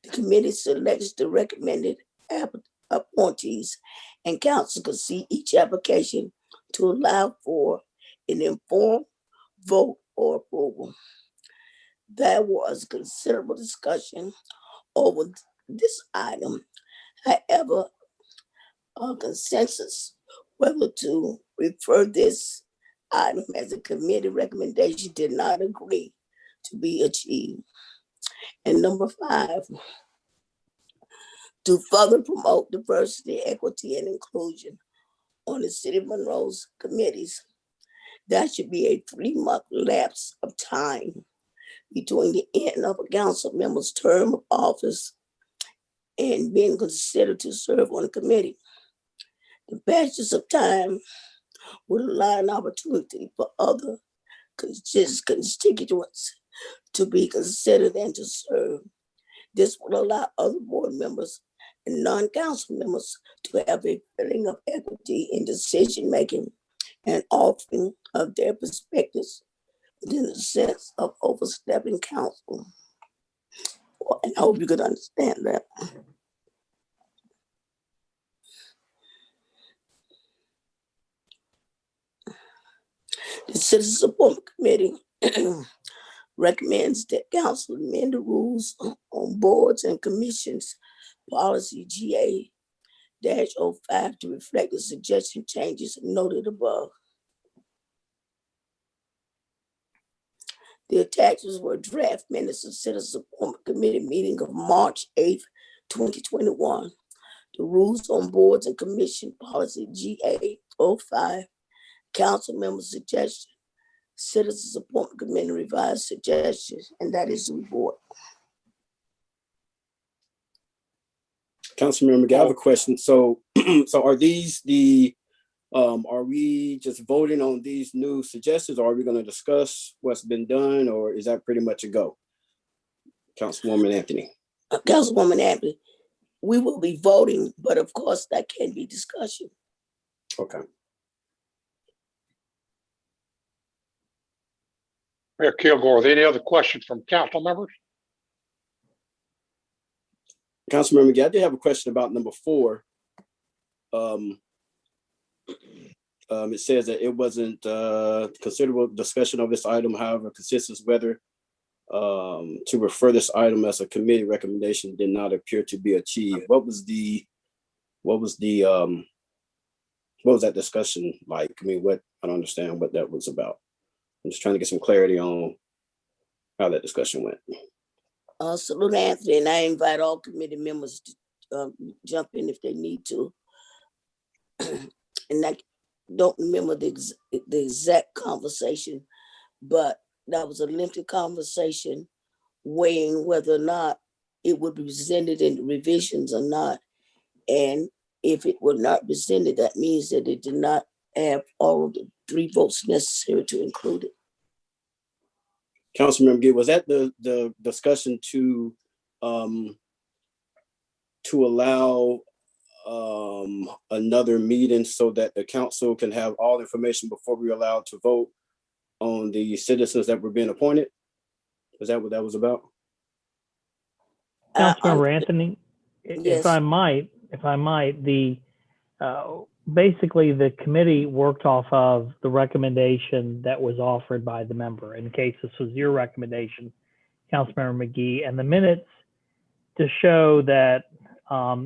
the committee selects the recommended appointees and council can see each application to allow for an informed vote or approval. There was considerable discussion over this item. However, a consensus whether to refer this item as a committee recommendation did not agree to be achieved. And number five, to further promote diversity, equity, and inclusion on the City of Monroe's committees, there should be a 3-month lapse of time between the end of a council member's term of office and being considered to serve on a committee. The passage of time would allow an opportunity for other constituents to be considered and to serve. This will allow other board members and non-council members to have a feeling of equity in decision-making and offering of their perspectives within the sense of overstepping council. And I hope you could understand that. The Citizen Support Committee recommends that council amend the rules on boards and commissions policy GA-05 to reflect the suggestion changes noted above. The attachments were draft minutes of Citizen Support Committee meeting of March 8th, 2021. The rules on boards and commission policy GA-05, council member suggestion, Citizen Support Committee revised suggestions, and that is the report. Councilmember McGee, I have a question. So, are these are we just voting on these new suggestions, or are we going to discuss what's been done, or is that pretty much a go? Councilwoman Anthony. Councilwoman Anthony, we will be voting, but of course that can be discussion. Okay. Mayor Kilgore, are there any other questions from council members? Councilmember McGee, I did have a question about number 4. It says that it wasn't considerable discussion of this item, however, consensus whether to refer this item as a committee recommendation did not appear to be achieved. What was that discussion like? I mean, I don't understand what that was about. I'm just trying to get some clarity on how that discussion went. Salute Anthony, and I invite all committee members to jump in if they need to. And I don't remember the exact conversation, but that was a lengthy conversation weighing whether or not it would be presented in revisions or not. And if it were not presented, that means that it did not have all of the 3 votes necessary to include it. Councilmember Gay, was that the discussion to allow another meeting so that the council can have all information before we're allowed to vote on the citizens that were being appointed? Is that what that was about? Councilmember Anthony, Yes. if I might, the basically the committee worked off of the recommendation that was offered by the member. In case this was your recommendation, Councilmember McGee, and the minutes to show that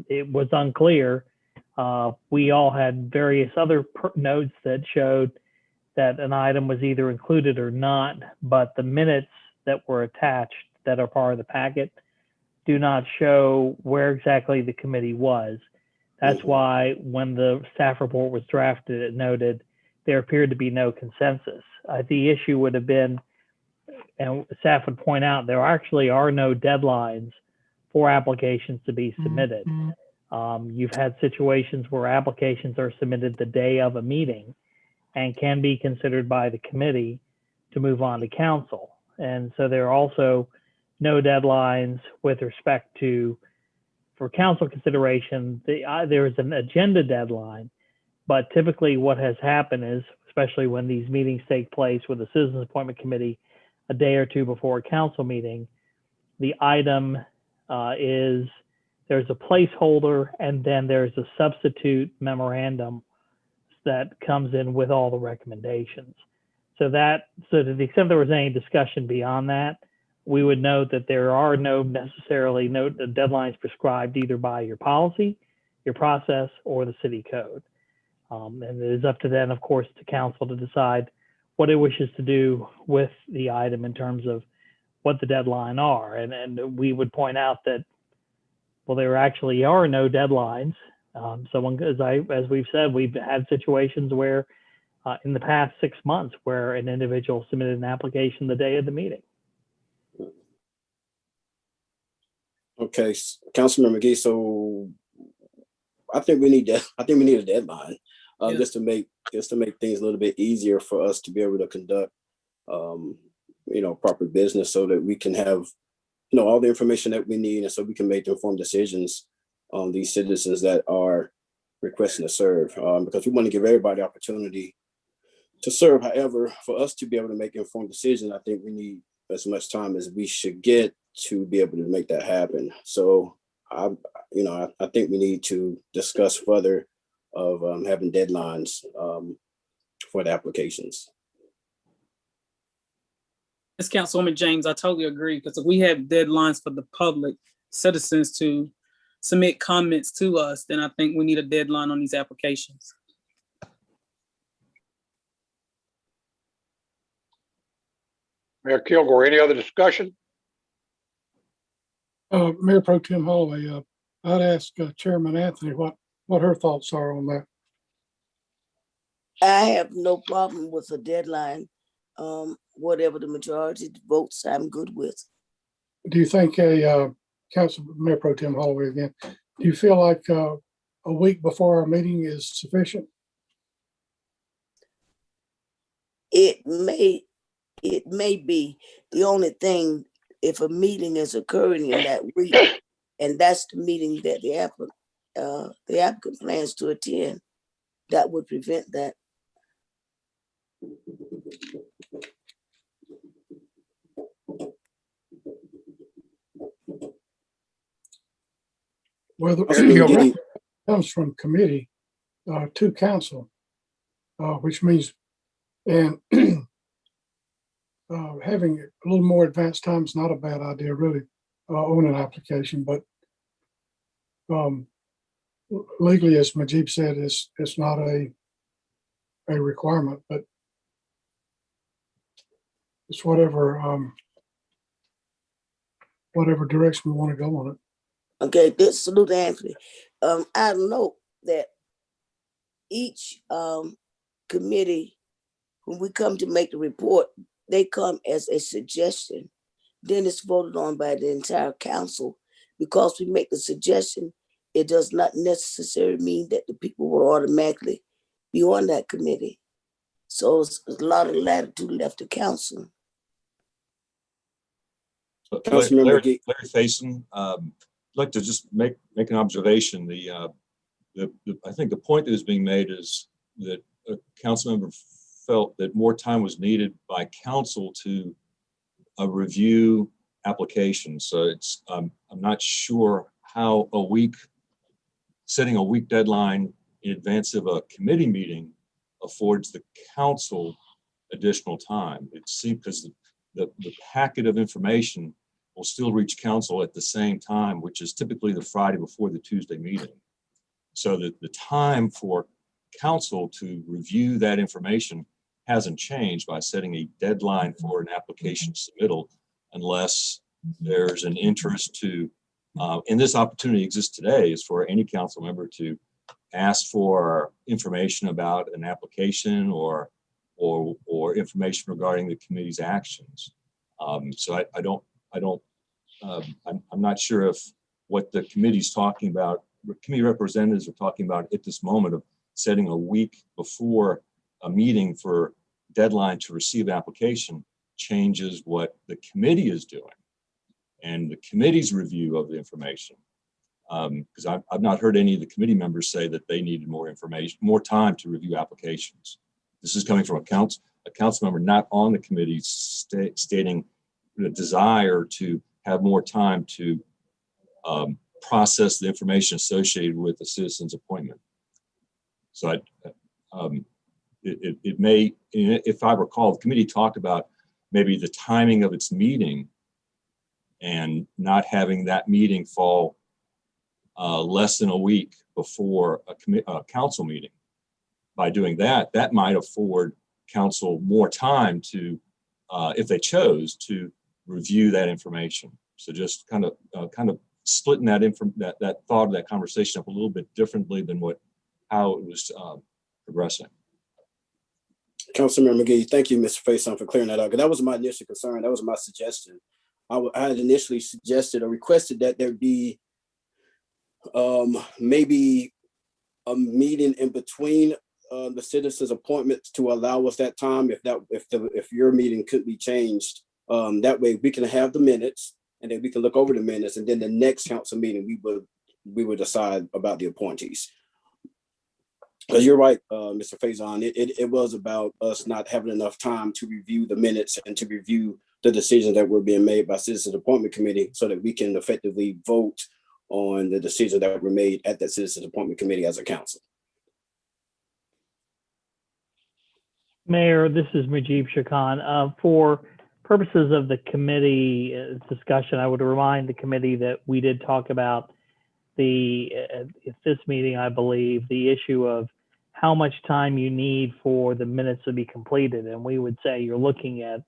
it was unclear. We all had various other notes that showed that an item was either included or not, but the minutes that were attached that are part of the packet do not show where exactly the committee was. That's why when the staff report was drafted, it noted there appeared to be no consensus. The issue would have been, and staff would point out, there actually are no deadlines for applications to be submitted. You've had situations where applications are submitted the day of a meeting and can be considered by the committee to move on to council. And so there are also no deadlines with respect to, for council consideration, there is an agenda deadline, but typically what has happened is, especially when these meetings take place with the Citizens Appointment Committee a day or two before a council meeting, the item is, there's a placeholder and then there's a substitute memorandum that comes in with all the recommendations. So to the extent there was any discussion beyond that, we would note that there are no deadlines prescribed either by your policy, your process, or the city code. And it is up to then, of course, to council to decide what it wishes to do with the item in terms of what the deadline are. And we would point out that, well, there actually are no deadlines. As we've said, we've had situations where in the past 6 months where an individual submitted an application the day of the meeting. Okay, Councilmember McGee, so I think we need a deadline just to make things a little bit easier for us to be able to conduct proper business so that we can have all the information that we need and so we can make informed decisions on these citizens that are requesting to serve, because we want to give everybody opportunity to serve. However, for us to be able to make informed decisions, I think we need as much time as we should get to be able to make that happen. So I think we need to discuss further of having deadlines for the applications. Ms. Councilwoman James, I totally agree, because if we have deadlines for the public citizens to submit comments to us, then I think we need a deadline on these applications. Mayor Kilgore, any other discussion? Mayor Pro Tem Holloway, I'd ask Chairman Anthony what her thoughts are on that. I have no problem with a deadline. Whatever the majority votes, I'm good with. Do you think Mayor Pro Tem Holloway again, do you feel like a week before our meeting is sufficient? It may be. The only thing, if a meeting is occurring in that week, and that's the meeting that the applicant plans to attend, that would prevent that. Well, the comes from committee to council, which means, and having a little more advanced time is not a bad idea, really, on an application. But legally, as Majib said, it's not a requirement, but it's whatever direction we want to go on it. Okay, this salute Anthony. I note that each committee, when we come to make the report, they come as a suggestion. Then it's voted on by the entire council. because we make the suggestion, it does not necessarily mean that the people will automatically be on that committee. So it's a lot of latitude left to council. Councilmember Larry Gee. Faison, I'd like to just make an observation. I think the point that is being made is that a council member felt that more time was needed by council to review applications. So it's I'm not sure how setting a week deadline in advance of a committee meeting affords the council additional time. It seems because the packet of information will still reach council at the same time, which is typically the Friday before the Tuesday meeting. So that the time for council to review that information hasn't changed by setting a deadline for an application submittal, unless there's an interest to, and this opportunity exists today, is for any council member to ask for information about an application or information regarding the committee's actions. So I'm not sure if what the committee's talking about, committee representatives are talking about at this moment of setting a week before a meeting for deadline to receive application changes what the committee is doing and the committee's review of the information. Because I've not heard any of the committee members say that they needed more information, more time to review applications. This is coming from a council member not on the committee stating the desire to have more time to process the information associated with the citizen's appointment. So it may, if I recall, the committee talked about maybe the timing of its meeting and not having that meeting fall less than a week before a council meeting. By doing that, that might afford council more time to, if they chose, to review that information. So just kind of splitting that thought of that conversation up a little bit differently than how it was progressing. Councilmember McGee, thank you, Mr. Faison, for clearing that up. Because that was my initial concern. That was my suggestion. I had initially suggested or requested that there be maybe a meeting in between the citizens' appointments to allow us that time. If your meeting could be changed, that way we can have the minutes, and then we can look over the minutes, and then the next council meeting we would decide about the appointees. Because you're right, Mr. Faison, it was about us not having enough time to review the minutes and to review the decisions that were being made by Citizens Appointment Committee so that we can effectively vote on the decisions that were made at that Citizens Appointment Committee as a council. Mayor, this is Mujib Shakan. For purposes of the committee discussion, I would remind the committee that we did talk about at this meeting, I believe, the issue of how much time you need for the minutes to be completed. And we would say you're looking at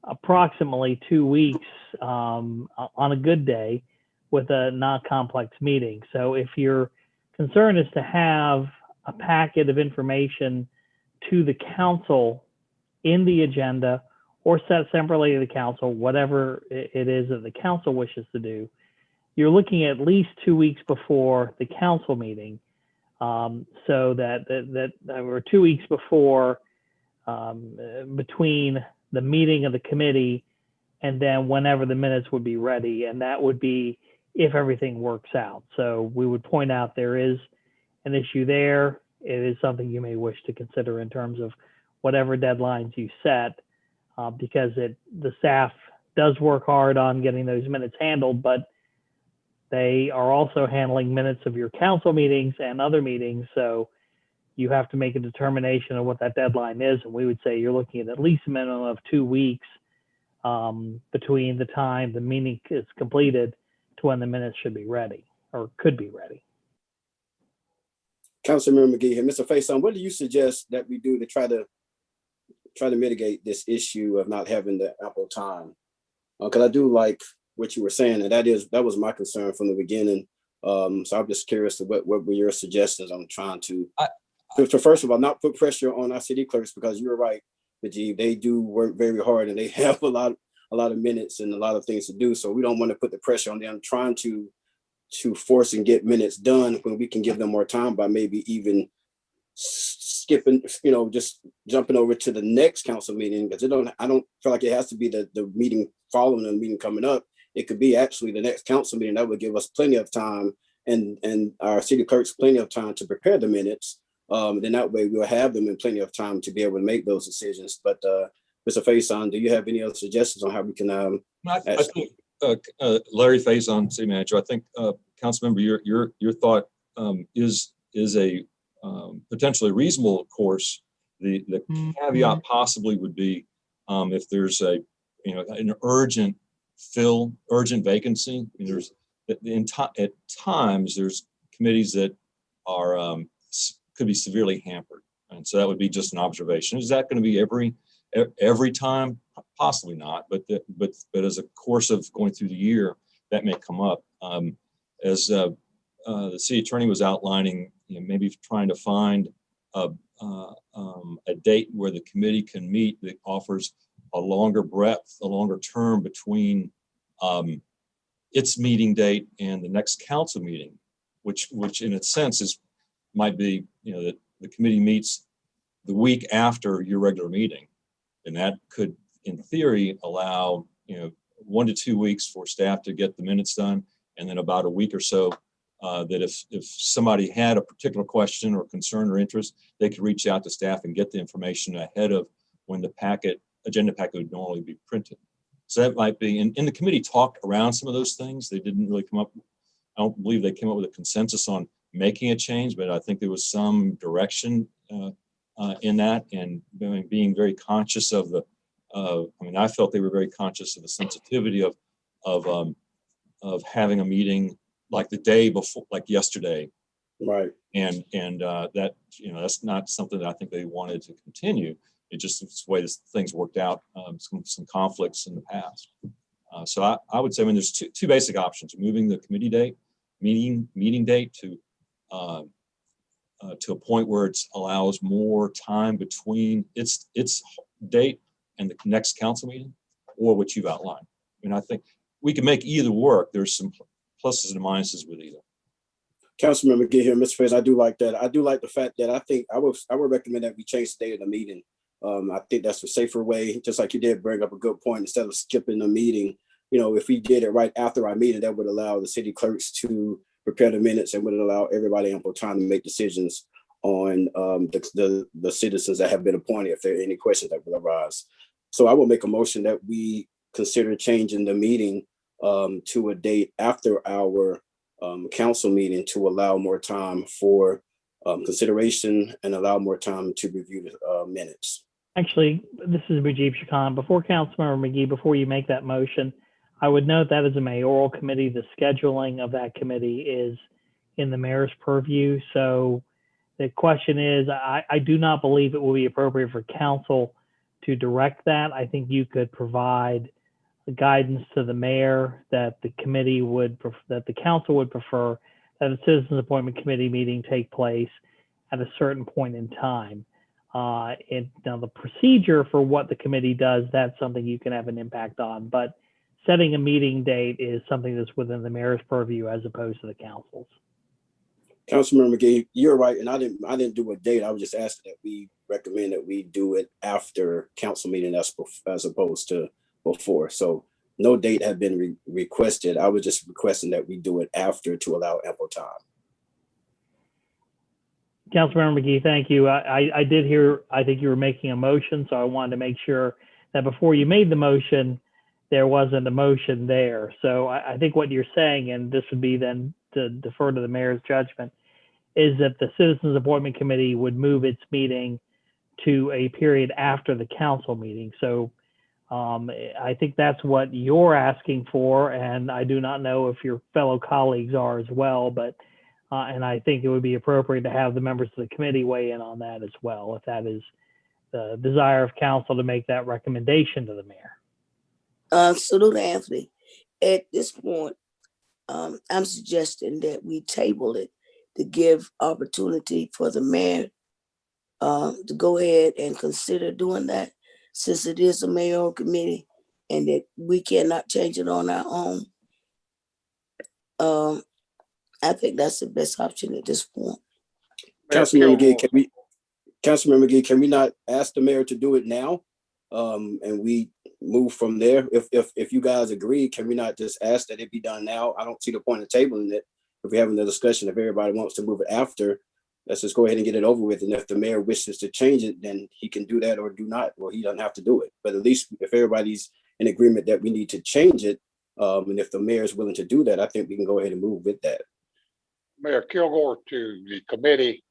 approximately 2 weeks on a good day with a not complex meeting. So if your concern is to have a packet of information to the council in the agenda or set separately to the council, whatever it is that the council wishes to do, you're looking at least 2 weeks before the council meeting, so that or 2 weeks before, between the meeting of the committee and then whenever the minutes would be ready, and that would be if everything works out. So we would point out there is an issue there. It is something you may wish to consider in terms of whatever deadlines you set, because the staff does work hard on getting those minutes handled, but they are also handling minutes of your council meetings and other meetings. So you have to make a determination of what that deadline is. And we would say you're looking at least a minimum of 2 weeks between the time the meeting is completed to when the minutes should be ready or could be ready. Councilmember McGee here. Mr. Faison, what do you suggest that we do to try to mitigate this issue of not having the ample time? Because I do like what you were saying, and that was my concern from the beginning. So I'm just curious to what were your suggestions on trying to first of all, not put pressure on our city clerks, because you're right, Najib, they do work very hard and they have a lot a lot of minutes and a lot of things to do. So we don't want to put the pressure on them trying to force and get minutes done when we can give them more time by maybe even skipping, just jumping over to the next council meeting, because I don't feel like it has to be the meeting following the meeting coming up. It could be actually the next council meeting. That would give us plenty of time and our city clerks plenty of time to prepare the minutes. Then that way we'll have them in plenty of time to be able to make those decisions. But Mr. Faison, do you have any other suggestions on how we can? I think Larry Faison, city manager. I think Councilmember, your thought is a potentially reasonable course. The caveat possibly would be if there's an urgent vacancy. I mean, at times there's committees that are could be severely hampered, and so that would be just an observation. Is that going to be every time? Possibly not, but as a course of going through the year, that may come up. As the city attorney was outlining, maybe trying to find a date where the committee can meet that offers a longer breadth, a longer term between its meeting date and the next council meeting, which in a sense might be, that the committee meets the week after your regular meeting. And that could, in theory, allow, 1 to 2 weeks for staff to get the minutes done. And then about a week or so that if somebody had a particular question or concern or interest, they could reach out to staff and get the information ahead of when the agenda packet would normally be printed. So that might be, and the committee talked around some of those things. They didn't really come up, I don't believe they came up with a consensus on making a change, but I think there was some direction in that, and being very conscious of I felt they were very conscious of the sensitivity of having a meeting like the day before, like yesterday. Right. And that, that's not something that I think they wanted to continue. It just, it's the way things worked out, some conflicts in the past. So I would say, there's two basic options: moving the committee date, meeting date to a point where it allows more time between its date and the next council meeting, or what you've outlined. I think we can make either work. There's some pluses and minuses with either. Councilmember get here, Mr. Faison, I do like that. I do like the fact that I would recommend that we change the day of the meeting. I think that's a safer way, just like you did bring up a good point. Instead of skipping the meeting, if we did it right after our meeting, that would allow the city clerks to prepare the minutes and would allow everybody ample time to make decisions on the citizens that have been appointed, if there are any questions that will arise. So I will make a motion that we consider changing the meeting to a date after our council meeting to allow more time for consideration and allow more time to review the minutes. Actually, this is Mujib Shakan. Before Councilmember McGee, before you make that motion, I would note that as a mayoral committee, the scheduling of that committee is in the mayor's purview. So the question is, I do not believe it will be appropriate for council to direct that. I think you could provide guidance to the mayor that the council would prefer that a citizens appointment committee meeting take place at a certain point in time. And now the procedure for what the committee does, that's something you can have an impact on, but setting a meeting date is something that's within the mayor's purview as opposed to the council's. Councilmember McGee, you're right, and I didn't do a date. I was just asking that we recommend that we do it after council meeting as opposed to before. So no date had been requested. I was just requesting that we do it after to allow ample time. Councilmember McGee, thank you. I did hear, I think you were making a motion, so I wanted to make sure that before you made the motion, there wasn't a motion there. So I think what you're saying, and this would be then to defer to the mayor's judgment, is that the Citizens Appointment Committee would move its meeting to a period after the council meeting. So I think that's what you're asking for, and I do not know if your fellow colleagues are as well, but and I think it would be appropriate to have the members of the committee weigh in on that as well, if that is the desire of council to make that recommendation to the mayor. Salute, Anthony. At this point, I'm suggesting that we table it to give opportunity for the mayor to go ahead and consider doing that, since it is a mayoral committee. and that we cannot change it on our own. I think that's the best option at this point. Councilmember Gee, can we not ask the mayor to do it now? And we move from there. If you guys agree, can we not just ask that it be done now? I don't see the point of tabling it. If we're having the discussion, if everybody wants to move it after, let's just go ahead and get it over with. And if the mayor wishes to change it, then he can do that or do not, or he doesn't have to do it. But at least if everybody's in agreement that we need to change it, and if the mayor is willing to do that, I think we can go ahead and move with that. Mayor Kilgore, to the committee,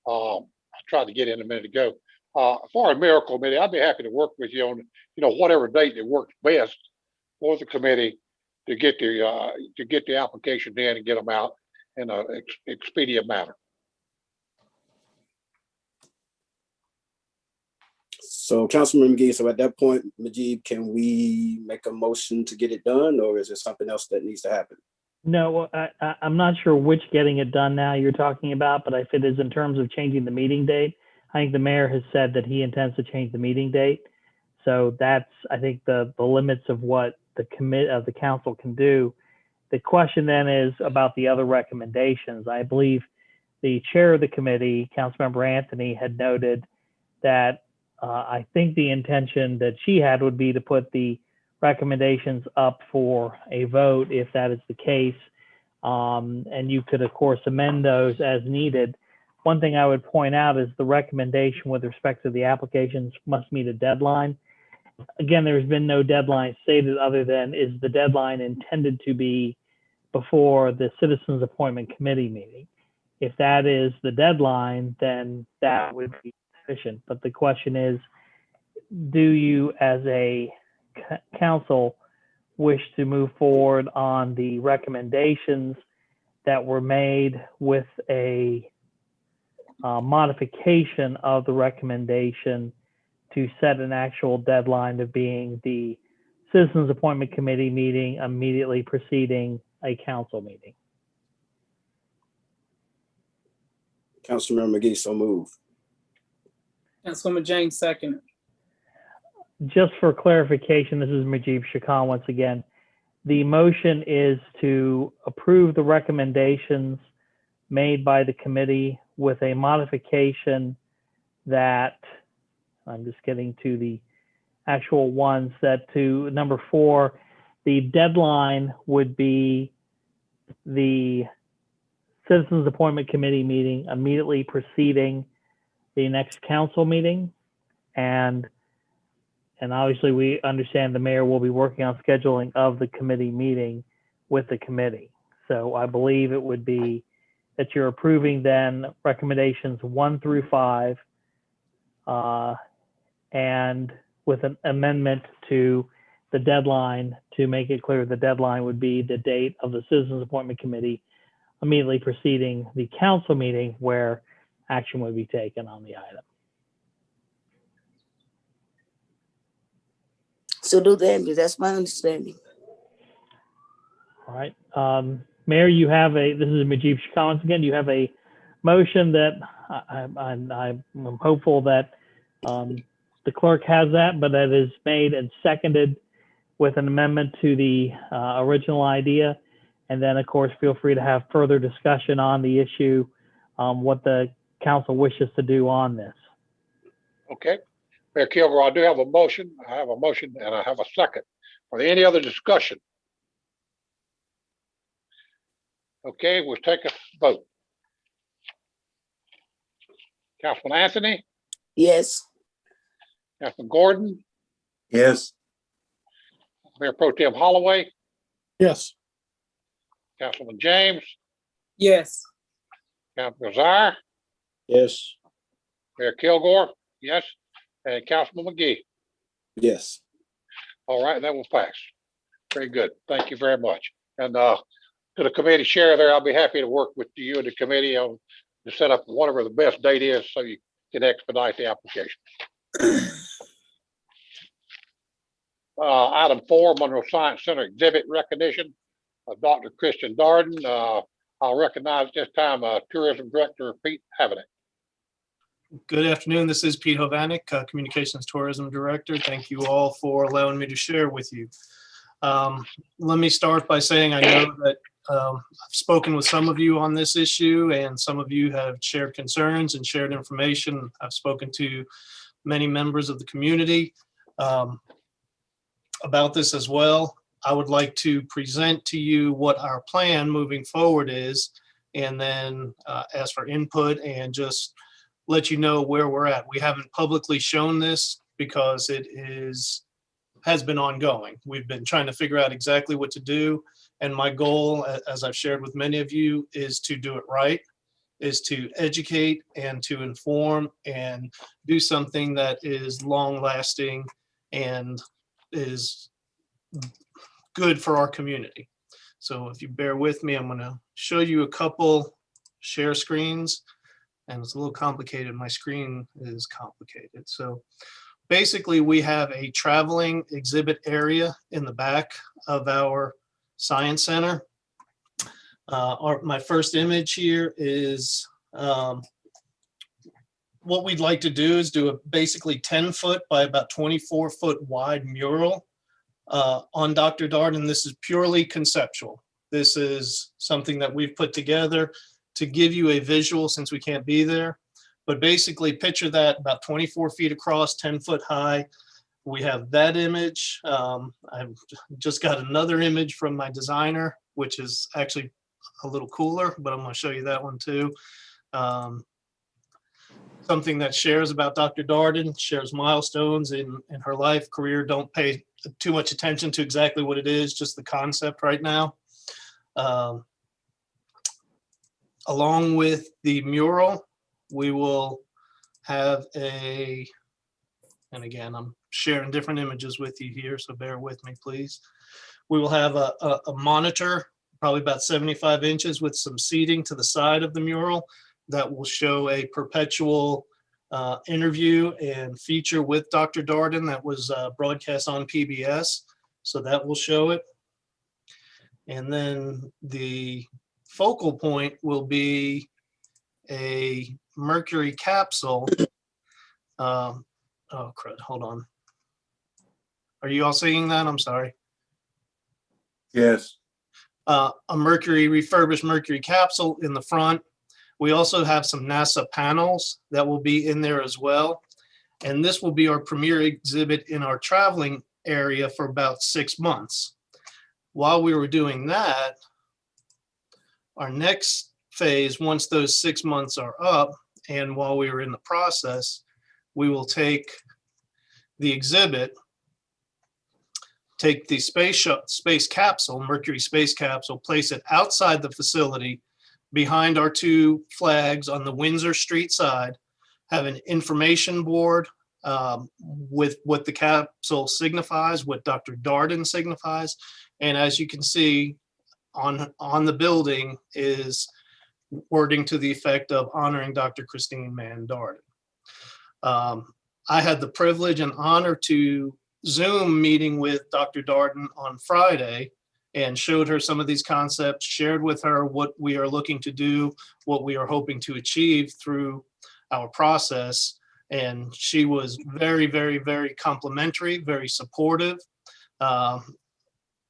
I tried to get in a minute ago. As far as Miracle Committee, I'd be happy to work with you on, whatever date that works best for the committee to get the application in and get them out in an expedient manner. So Councilman McGee, so at that point, Majid, can we make a motion to get it done, or is there something else that needs to happen? No, I'm not sure which getting it done now you're talking about, but if it is in terms of changing the meeting date, I think the mayor has said that he intends to change the meeting date. So that's, I think, the limits of what the council can do. The question then is about the other recommendations. I believe the chair of the committee, Councilmember Anthony, had noted that I think the intention that she had would be to put the recommendations up for a vote if that is the case. And you could, of course, amend those as needed. One thing I would point out is the recommendation with respect to the applications must meet a deadline. Again, there's been no deadline stated other than is the deadline intended to be before the Citizens Appointment Committee meeting. If that is the deadline, then that would be sufficient. But the question is, do you as a council wish to move forward on the recommendations that were made with a modification of the recommendation to set an actual deadline of being the Citizens Appointment Committee meeting immediately preceding a council meeting? Councilmember McGee, so move. Councilwoman James, second. Just for clarification, this is Majib Shakan once again. The motion is to approve the recommendations made by the committee with a modification that, I'm just getting to the actual ones, that to number 4, the deadline would be the Citizens Appointment Committee meeting immediately preceding the next council meeting. And obviously we understand the mayor will be working on scheduling of the committee meeting with the committee. So I believe it would be that you're approving then recommendations 1 through 5, and with an amendment to the deadline to make it clear the deadline would be the date of the Citizens Appointment Committee immediately preceding the council meeting where action would be taken on the item. So do that. That's my understanding. All right. Mayor, you have this is Majib Shakan again. You have a motion that I'm hopeful that the clerk has that, but that is made and seconded with an amendment to the original idea. And then, of course, feel free to have further discussion on the issue, what the council wishes to do on this. Okay. Mayor Kilgore, I do have a motion. I have a motion and I have a second. Are there any other discussion? Okay, we'll take a vote. Councilman Anthony? Yes. Councilman Gordon? Yes. Mayor Pro Tem Holloway? Yes. Councilman James? Yes. Councilman Zaire? Yes. Mayor Kilgore? Yes. And Councilman McGee? Yes. All right, that will pass. Very good. Thank you very much. And to the committee chair there, I'll be happy to work with you and the committee on to set up whatever the best date is so you can expedite the application. Item 4, Monroe Science Center exhibit recognition of Dr. Christian Darden. I'll recognize this time Tourism Director Pete Havenett. Good afternoon. This is Pete Hovanek, Communications Tourism Director. Thank you all for allowing me to share with you. Let me start by saying I know that I've spoken with some of you on this issue, and some of you have shared concerns and shared information. I've spoken to many members of the community about this as well. I would like to present to you what our plan moving forward is, and then ask for input and just let you know where we're at. We haven't publicly shown this because it has been ongoing. We've been trying to figure out exactly what to do. And my goal, as I've shared with many of you, is to do it right, is to educate and to inform and do something that is long lasting and is good for our community. So if you bear with me, I'm going to show you a couple share screens. And it's a little complicated. My screen is complicated. So basically, we have a traveling exhibit area in the back of our Science Center. My first image here is what we'd like to do is do a basically 10-foot by about 24-foot wide mural on Dr. Darden. This is purely conceptual. This is something that we've put together to give you a visual since we can't be there. But basically picture that about 24 feet across, 10 foot high. We have that image. I've just got another image from my designer, which is actually a little cooler, but I'm going to show you that one too. Something that shares about Dr. Darden, shares milestones in her life, career. Don't pay too much attention to exactly what it is, just the concept right now. Along with the mural, we will have and again, I'm sharing different images with you here, so bear with me, please. We will have a monitor, probably about 75 inches with some seating to the side of the mural that will show a perpetual interview and feature with Dr. Darden that was broadcast on PBS. So that will show it. And then the focal point will be a mercury capsule. Oh crud, hold on. Are you all seeing that? I'm sorry. Yes. A refurbished mercury capsule in the front. We also have some NASA panels that will be in there as well. And this will be our premier exhibit in our traveling area for about 6 months. While we were doing that, our next phase, once those 6 months are up, and while we were in the process, we will take the exhibit, take the space capsule, Mercury space capsule, place it outside the facility behind our 2 flags on the Windsor Street side, have an information board with what the capsule signifies, what Dr. Darden signifies. And as you can see on the building is wording to the effect of honoring Dr. Christine Mann Darden. I had the privilege and honor to Zoom meeting with Dr. Darden on Friday and showed her some of these concepts, shared with her what we are looking to do, what we are hoping to achieve through our process. And she was very, very, very complimentary, very supportive,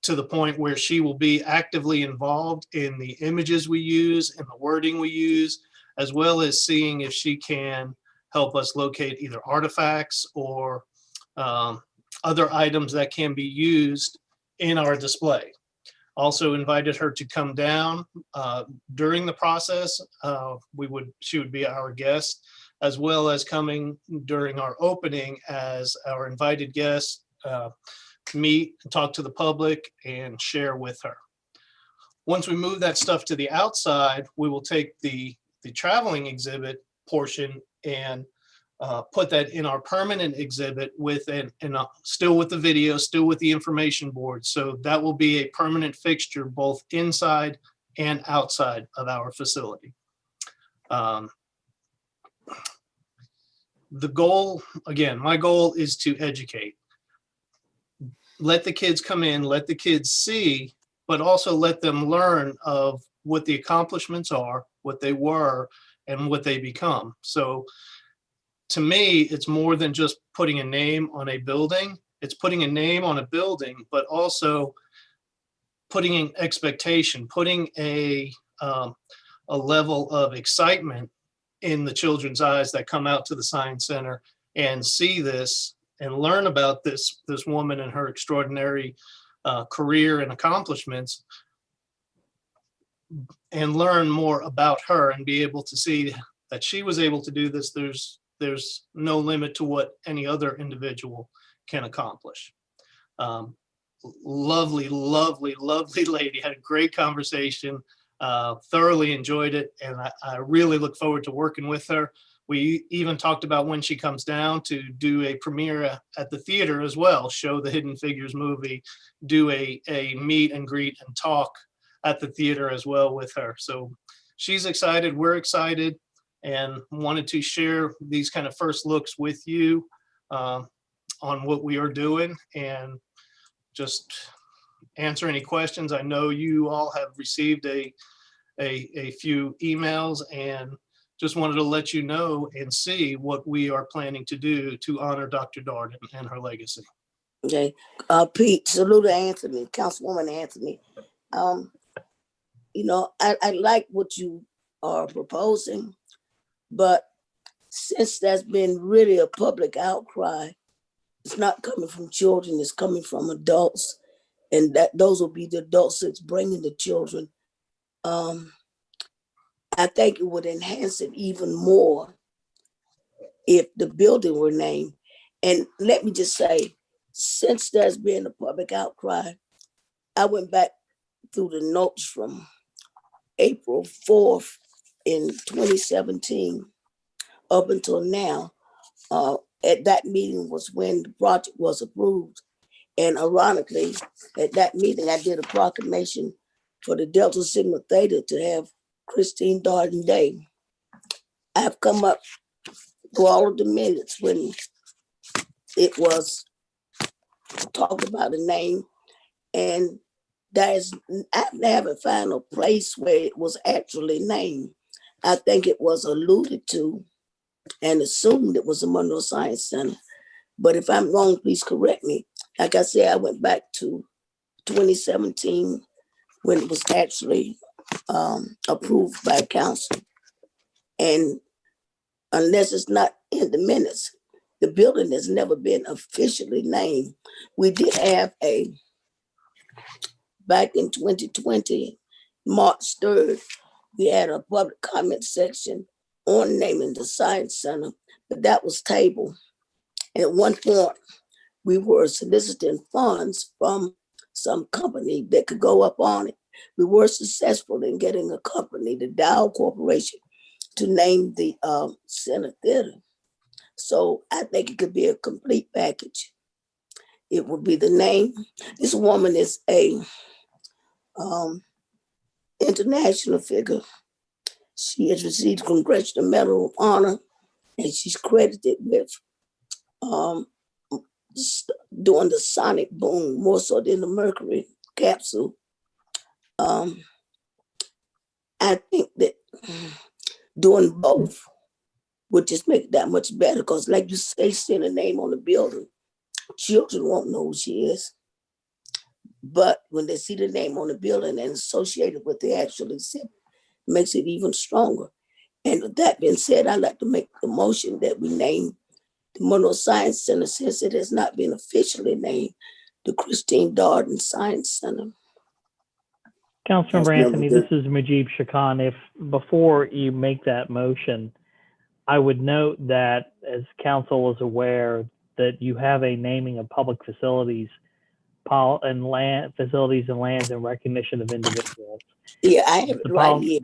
to the point where she will be actively involved in the images we use and the wording we use, as well as seeing if she can help us locate either artifacts or other items that can be used in our display. Also invited her to come down during the process. She would be our guest, as well as coming during our opening as our invited guest, meet, talk to the public, and share with her. Once we move that stuff to the outside, we will take the traveling exhibit portion and put that in our permanent exhibit with still with the video, still with the information board. So that will be a permanent fixture both inside and outside of our facility. The goal, again, my goal is to educate. Let the kids come in, let the kids see, but also let them learn of what the accomplishments are, what they were, and what they become. So to me, it's more than just putting a name on a building. It's putting a name on a building, but also putting an expectation, putting a level of excitement in the children's eyes that come out to the Science Center and see this and learn about this woman and her extraordinary career and accomplishments, and learn more about her and be able to see that she was able to do this. There's no limit to what any other individual can accomplish. Lovely, lovely, lovely lady. Had a great conversation. Thoroughly enjoyed it, and I really look forward to working with her. We even talked about when she comes down to do a premiere at the theater as well, show the Hidden Figures movie, do a meet and greet and talk at the theater as well with her. So she's excited, we're excited, and wanted to share these kind of first looks with you on what we are doing, and just answer any questions. I know you all have received a few emails, and just wanted to let you know and see what we are planning to do to honor Dr. Darden and her legacy. Okay. Pete, salute to Anthony, Councilwoman Anthony. You know, I like what you are proposing, but since there's been really a public outcry, it's not coming from children, it's coming from adults, and that those will be the adults that's bringing the children. I think it would enhance it even more if the building were named. And let me just say, since there's been a public outcry, I went back through the notes from April 4th in 2017 up until now. At that meeting was when the project was approved. And ironically, at that meeting, I did a proclamation for the Delta Sigma Theta to have Christine Darden Day. I've come up through all of the minutes when it was talked about a name, and I haven't found a place where it was actually named. I think it was alluded to and assumed it was the Monroe Science Center. But if I'm wrong, please correct me. Like I said, I went back to 2017 when it was actually approved by council. And unless it's not in the minutes, the building has never been officially named. We did have back in 2020, March 3rd, we had a public comment section on naming the Science Center, but that was tabled. And at one point, we were soliciting funds from some company that could go up on it. We were successful in getting a company, the Dow Corporation, to name the Center Theater. So I think it could be a complete package. It would be the name. This woman is a international figure. She has received Congressional Medal of Honor, and she's credited with doing the sonic boom more so than the Mercury capsule. I think that doing both would just make it that much better, because like you say, seeing a name on the building, children won't know who she is. But when they see the name on the building and associated with the actual exhibit, it makes it even stronger. And with that being said, I'd like to make a motion that we name the Monroe Science Center, since it has not been officially named, the Christine Darden Science Center. Councilmember Anthony, this is Mujib Shakan. If before you make that motion, I would note that as council is aware that you have a naming of public facilities and land facilities and lands in recognition of individuals. Yeah, I have it right here.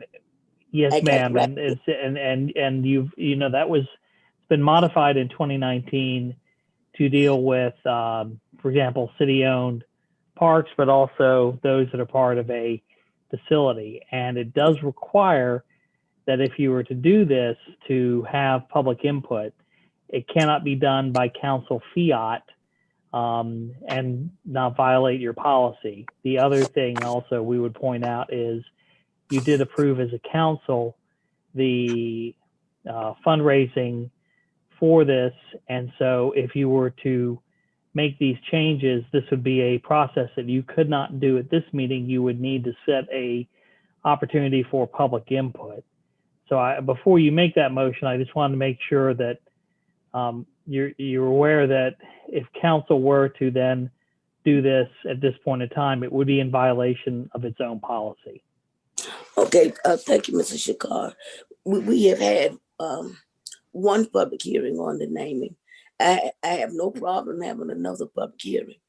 Yes, ma'am. And it's and you've that was it's been modified in 2019 to deal with, for example, city-owned parks, but also those that are part of a facility. And it does require that if you were to do this to have public input, it cannot be done by council fiat and not violate your policy. The other thing also we would point out is you did approve as a council the fundraising for this. And so if you were to make these changes, this would be a process that you could not do at this meeting. You would need to set a opportunity for public input. So before you make that motion, I just wanted to make sure that you're aware that if council were to then do this at this point in time, it would be in violation of its own policy. Okay, thank you, Mr. Shakar. We have had one public hearing on the naming. I have no problem having another public hearing,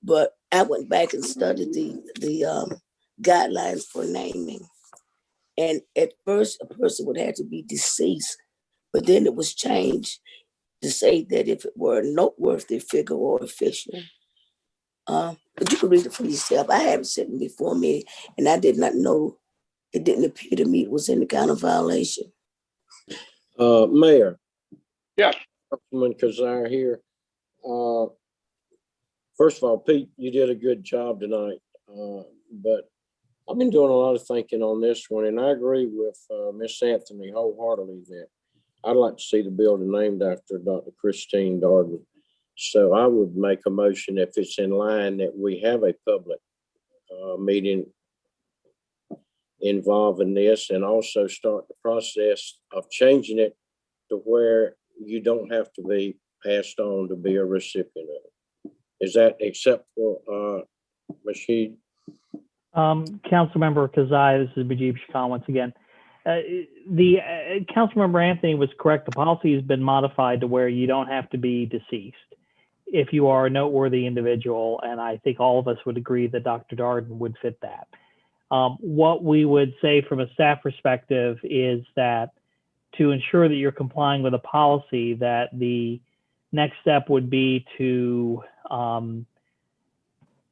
but I went back and studied the guidelines for naming. And at first, a person would have to be deceased, but then it was changed to say that if it were a noteworthy figure or official. But you can read it for yourself. I have it sitting before me, and I did not know, it didn't appear to me it was any kind of violation. Mayor. Yes. Councilman Kazire here. First of all, Pete, you did a good job tonight, but I've been doing a lot of thinking on this one, and I agree with Miss Anthony wholeheartedly that I'd like to see the building named after Dr. Christine Darden. So I would make a motion, if it's in line, that we have a public meeting involving this, and also start the process of changing it to where you don't have to be passed on to be a recipient of it. Is that acceptable, Rashid? Councilmember Kazai, this is Majib Shakan once again. Councilmember Anthony was correct. The policy has been modified to where you don't have to be deceased if you are a noteworthy individual, and I think all of us would agree that Dr. Darden would fit that. What we would say from a staff perspective is that to ensure that you're complying with a policy, that the next step would be to,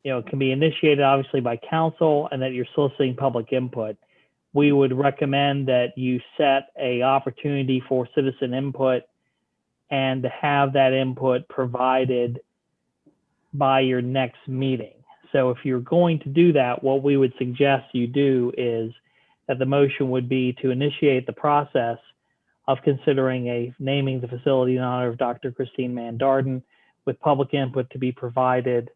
it can be initiated obviously by council, and that you're soliciting public input. We would recommend that you set an opportunity for citizen input and to have that input provided by your next meeting. So if you're going to do that, what we would suggest you do is that the motion would be to initiate the process of considering naming the facility in honor of Dr. Christine Mann Darden, with public input to be provided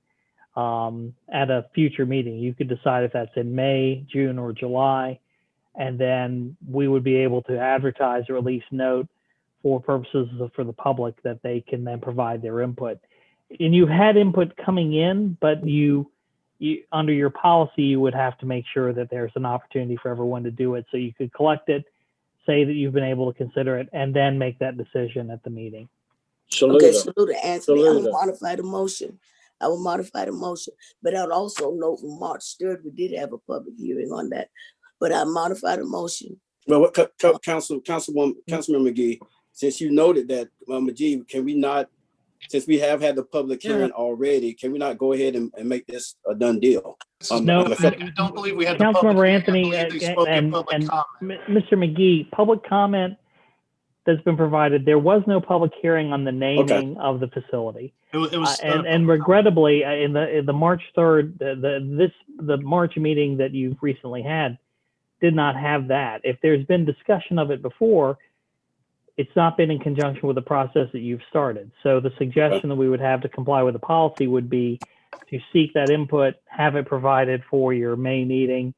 at a future meeting. You could decide if that's in May, June, or July, and then we would be able to advertise or at least note for purposes for the public that they can then provide their input. And you've had input coming in, but you under your policy, you would have to make sure that there's an opportunity for everyone to do it. So you could collect it, say that you've been able to consider it, and then make that decision at the meeting. Okay, salute Anthony. I will modify the motion. But I'll also note on March 3rd, we did have a public hearing on that, but I modified the motion. Well, Councilman McGee, since you noted that, Majid, can we not, since we have had the public hearing already, can we not go ahead and make this a done deal? No, I don't believe we had the public Councilmember hearing. Anthony I believe they spoke in public comment. Mr. McGee, public comment that's been provided, there was no public hearing on the naming of the facility. It was and regrettably, in the March 3rd, the March meeting that you've recently had did not have that. If there's been discussion of it before, it's not been in conjunction with the process that you've started. So the suggestion that we would have to comply with the policy would be to seek that input, have it provided for your May meeting,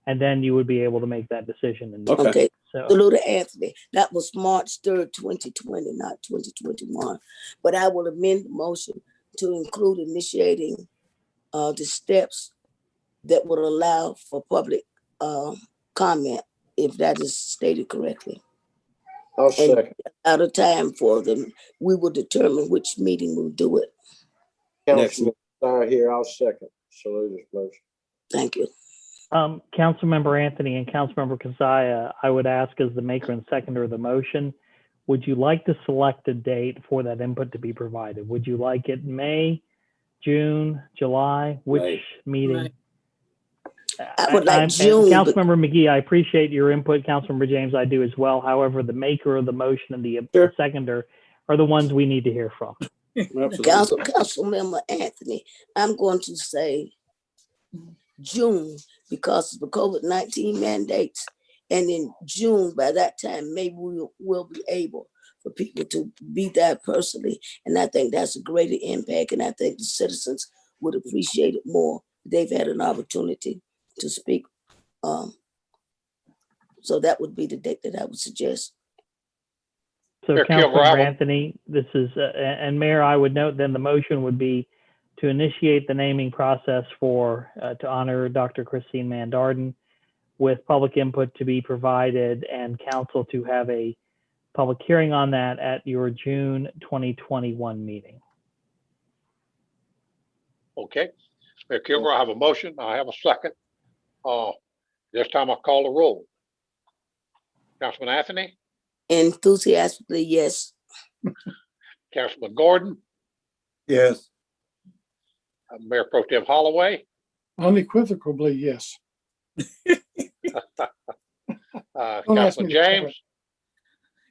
and then you would be able to make that decision. Okay. So, salute Anthony. That was March 3rd, 2020, not 2021. But I will amend the motion to include initiating the steps that would allow for public comment, if that is stated correctly. I'll second. Out of time for them, we will determine which meeting we'll do it. Councilman Kazire here, I'll second. Salute motion. Thank you. Councilmember Anthony and Councilmember Kazaya, I would ask as the maker and seconder of the motion, would you like to select a date for that input to be provided? Would you like it May, June, July? Which meeting? Right. I would like June. Councilmember McGee, I appreciate your input. Councilmember James, I do as well. However, the maker of the motion and the seconder are the ones we need to hear from. Councilmember Anthony, I'm going to say June because of the COVID-19 mandates. And in June, by that time, maybe we'll be able for people to be there personally. And I think that's a greater impact. And I think the citizens would appreciate it more. They've had an opportunity to speak. So that would be the date that I would suggest. So Mayor Kilgore, Councilmember Anthony, this is, and Mayor, I would note then the motion would be to initiate the naming process for, to honor Dr. Christine Mandarden, with public input to be provided and council to have a public hearing on that at your June 2021 meeting. Okay, Mayor Kilgore, I have a motion. I have a second. This time I'll call the roll. Councilman Anthony, Enthusiastically, yes. Councilman Gordon, Yes. Mayor Pro Tem Holloway, Unequivocally, yes. Don't ask Councilman me to James,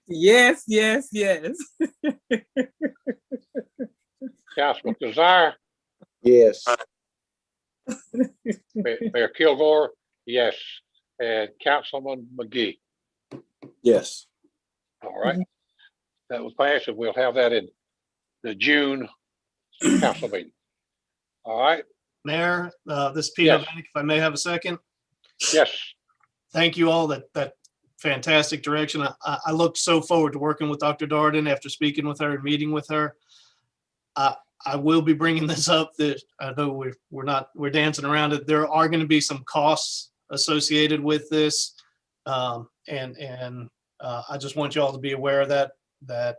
Yes, yes, yes. Councilman Desire, Yes. Mayor Kilgore, yes, and Councilman McGee. Yes. All right, that will pass, and we'll have that in the June council meeting. All right, Mayor, this is Pete Yes. Hovanek, if I may have a second. yes, Thank you all. That fantastic direction. I look so forward to working with Dr. Darden after speaking with her and meeting with her. I will be bringing this up, that I know we're dancing around it. There are going to be some costs associated with this. I just want you all to be aware of that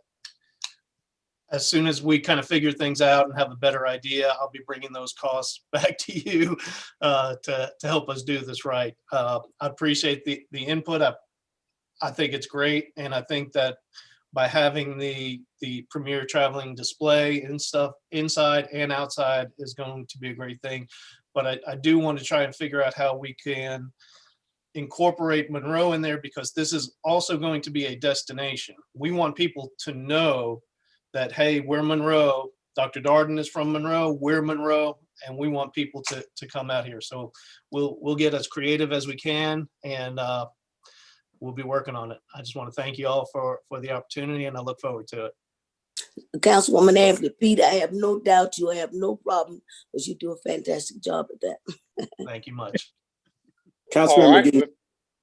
as soon as we kind of figure things out and have a better idea, I'll be bringing those costs back to you to help us do this right. I appreciate the input. I think it's great. And I think that by having the premier traveling display and stuff inside and outside is going to be a great thing. But I do want to try and figure out how we can incorporate Monroe in there, because this is also going to be a destination. We want people to know that, hey, we're Monroe, Dr. Darden is from Monroe, we're Monroe, and we want people to come out here. So we'll get as creative as we can, and we'll be working on it. I just want to thank you all for the opportunity, and I look forward to it. Councilwoman Anthony, Pete, I have no doubt you have no problem, because you do a fantastic job at that. Thank you much. all Councilmember right. McGee,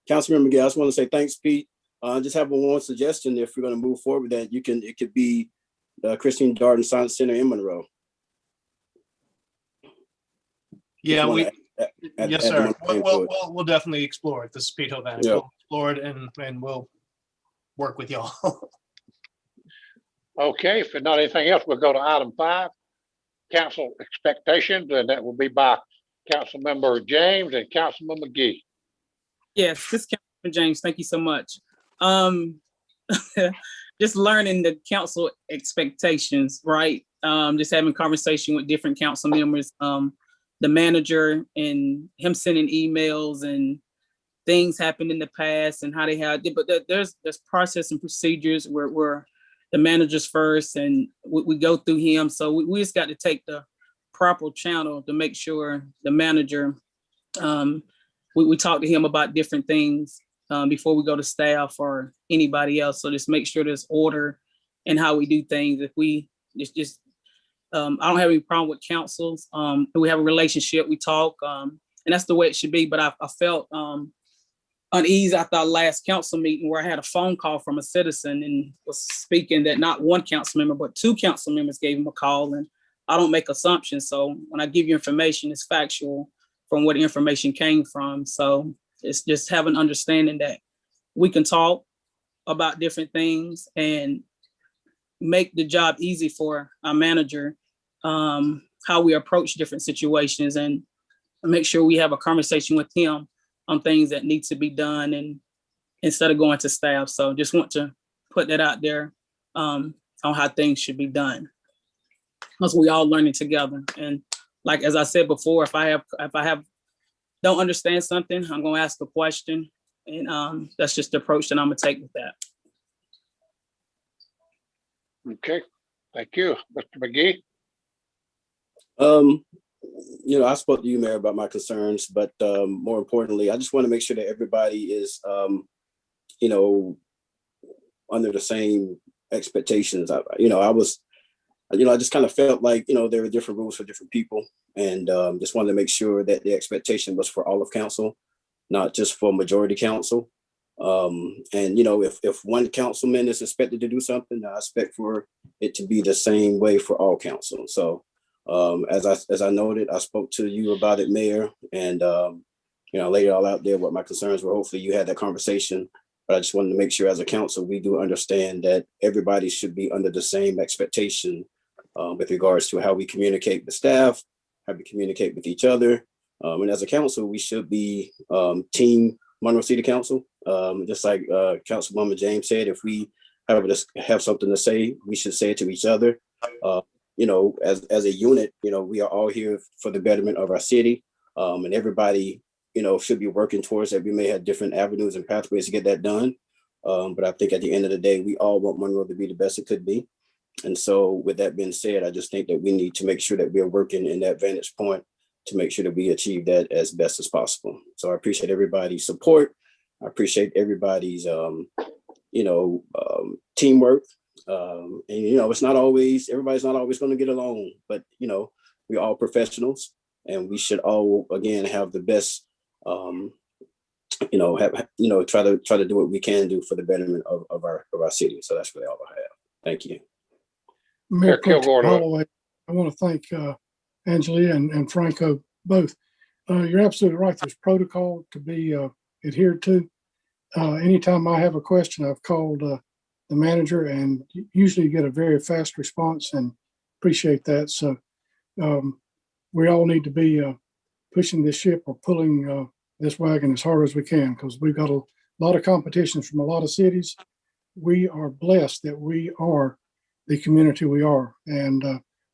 Councilmember McGee, I just want to say thanks, Pete. Just have one suggestion. If we're going to move forward with that, it could be Christine Darden Science Center in Monroe. Yeah, yes, sir. We'll We'll definitely explore it. This is Pete Hovanek. Yeah. We'll explore it and we'll work with y'all. Okay, if there's not anything else, we'll go to item 5, council expectations, and that will be by Councilmember James and Councilman McGee. Yes, this is Councilman James. Thank you so much. Just learning the council expectations, right? Just having conversation with different council members, the manager and him sending emails and things happened in the past and how they had, but there's process and procedures where the manager's first and we go through him. So we just got to take the proper channel to make sure the manager, we talk to him about different things before we go to staff or anybody else. So just make sure there's order in how we do things. If we just I don't have any problem with councils. We have a relationship, we talk, and that's the way it should be. But I felt unease after our last council meeting where I had a phone call from a citizen and was speaking that not one council member, but 2 council members gave him a call. And I don't make assumptions. So when I give you information, it's factual from where the information came from. So it's just having understanding that we can talk about different things and make the job easy for our manager, how we approach different situations, and make sure we have a conversation with him on things that need to be done, and instead of going to staff. So just want to put that out there on how things should be done, because we all learning together. And like, as I said before, if I don't understand something, I'm going to ask a question, and that's just the approach that I'm going to take with that. Okay, thank you. Mr. McGee? I spoke to you, Mayor, about my concerns, but more importantly, I just want to make sure that everybody is, under the same expectations. I just kind of felt like, there were different rules for different people, and just wanted to make sure that the expectation was for all of council, not just for majority council. And if one councilman is expected to do something, I expect for it to be the same way for all council. So as I noted, I spoke to you about it, Mayor, and laid it all out there what my concerns were. Hopefully you had that conversation, but I just wanted to make sure as a council we do understand that everybody should be under the same expectation with regards to how we communicate with staff, how we communicate with each other, and as a council we should be team Monroe City Council. Just like Councilwoman James said, if we have something to say, we should say it to each other. As a unit, we are all here for the betterment of our city, and everybody, should be working towards that. We may have different avenues and pathways to get that done, but I think at the end of the day, we all want Monroe to be the best it could be. And so, with that being said, I just think that we need to make sure that we are working in that vantage point to make sure that we achieve that as best as possible. So I appreciate everybody's support. I appreciate everybody's, teamwork. And it's not always, everybody's not always going to get along, but we're all professionals, and we should all again have the best. Try to do what we can do for the betterment of our city. So that's really all I have. Thank you. Mayor Kilgore, Holloway, I want to thank Angela and Franco both. You're absolutely right. There's protocol to be adhered to. Anytime I have a question, I've called the manager, and usually get a very fast response, and appreciate that. So we all need to be pushing this ship or pulling this wagon as hard as we can, because we've got a lot of competition from a lot of cities. We are blessed that we are the community we are, and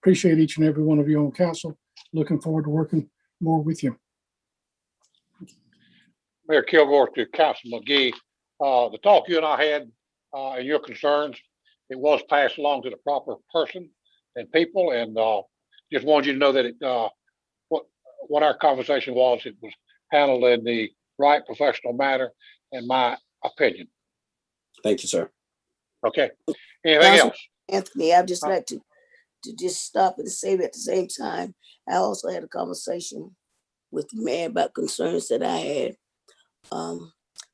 appreciate each and every one of you on council. Looking forward to working more with you. Mayor Kilgore, to Council McGee, the talk you and I had and your concerns, it was passed along to the proper person and people, and just wanted you to know that what our conversation was, it was handled in the right professional manner, in my opinion. Thank you, sir. Okay. Anything else? Anthony, I'd just like to just stop and say at the same time, I also had a conversation with the mayor about concerns that I had.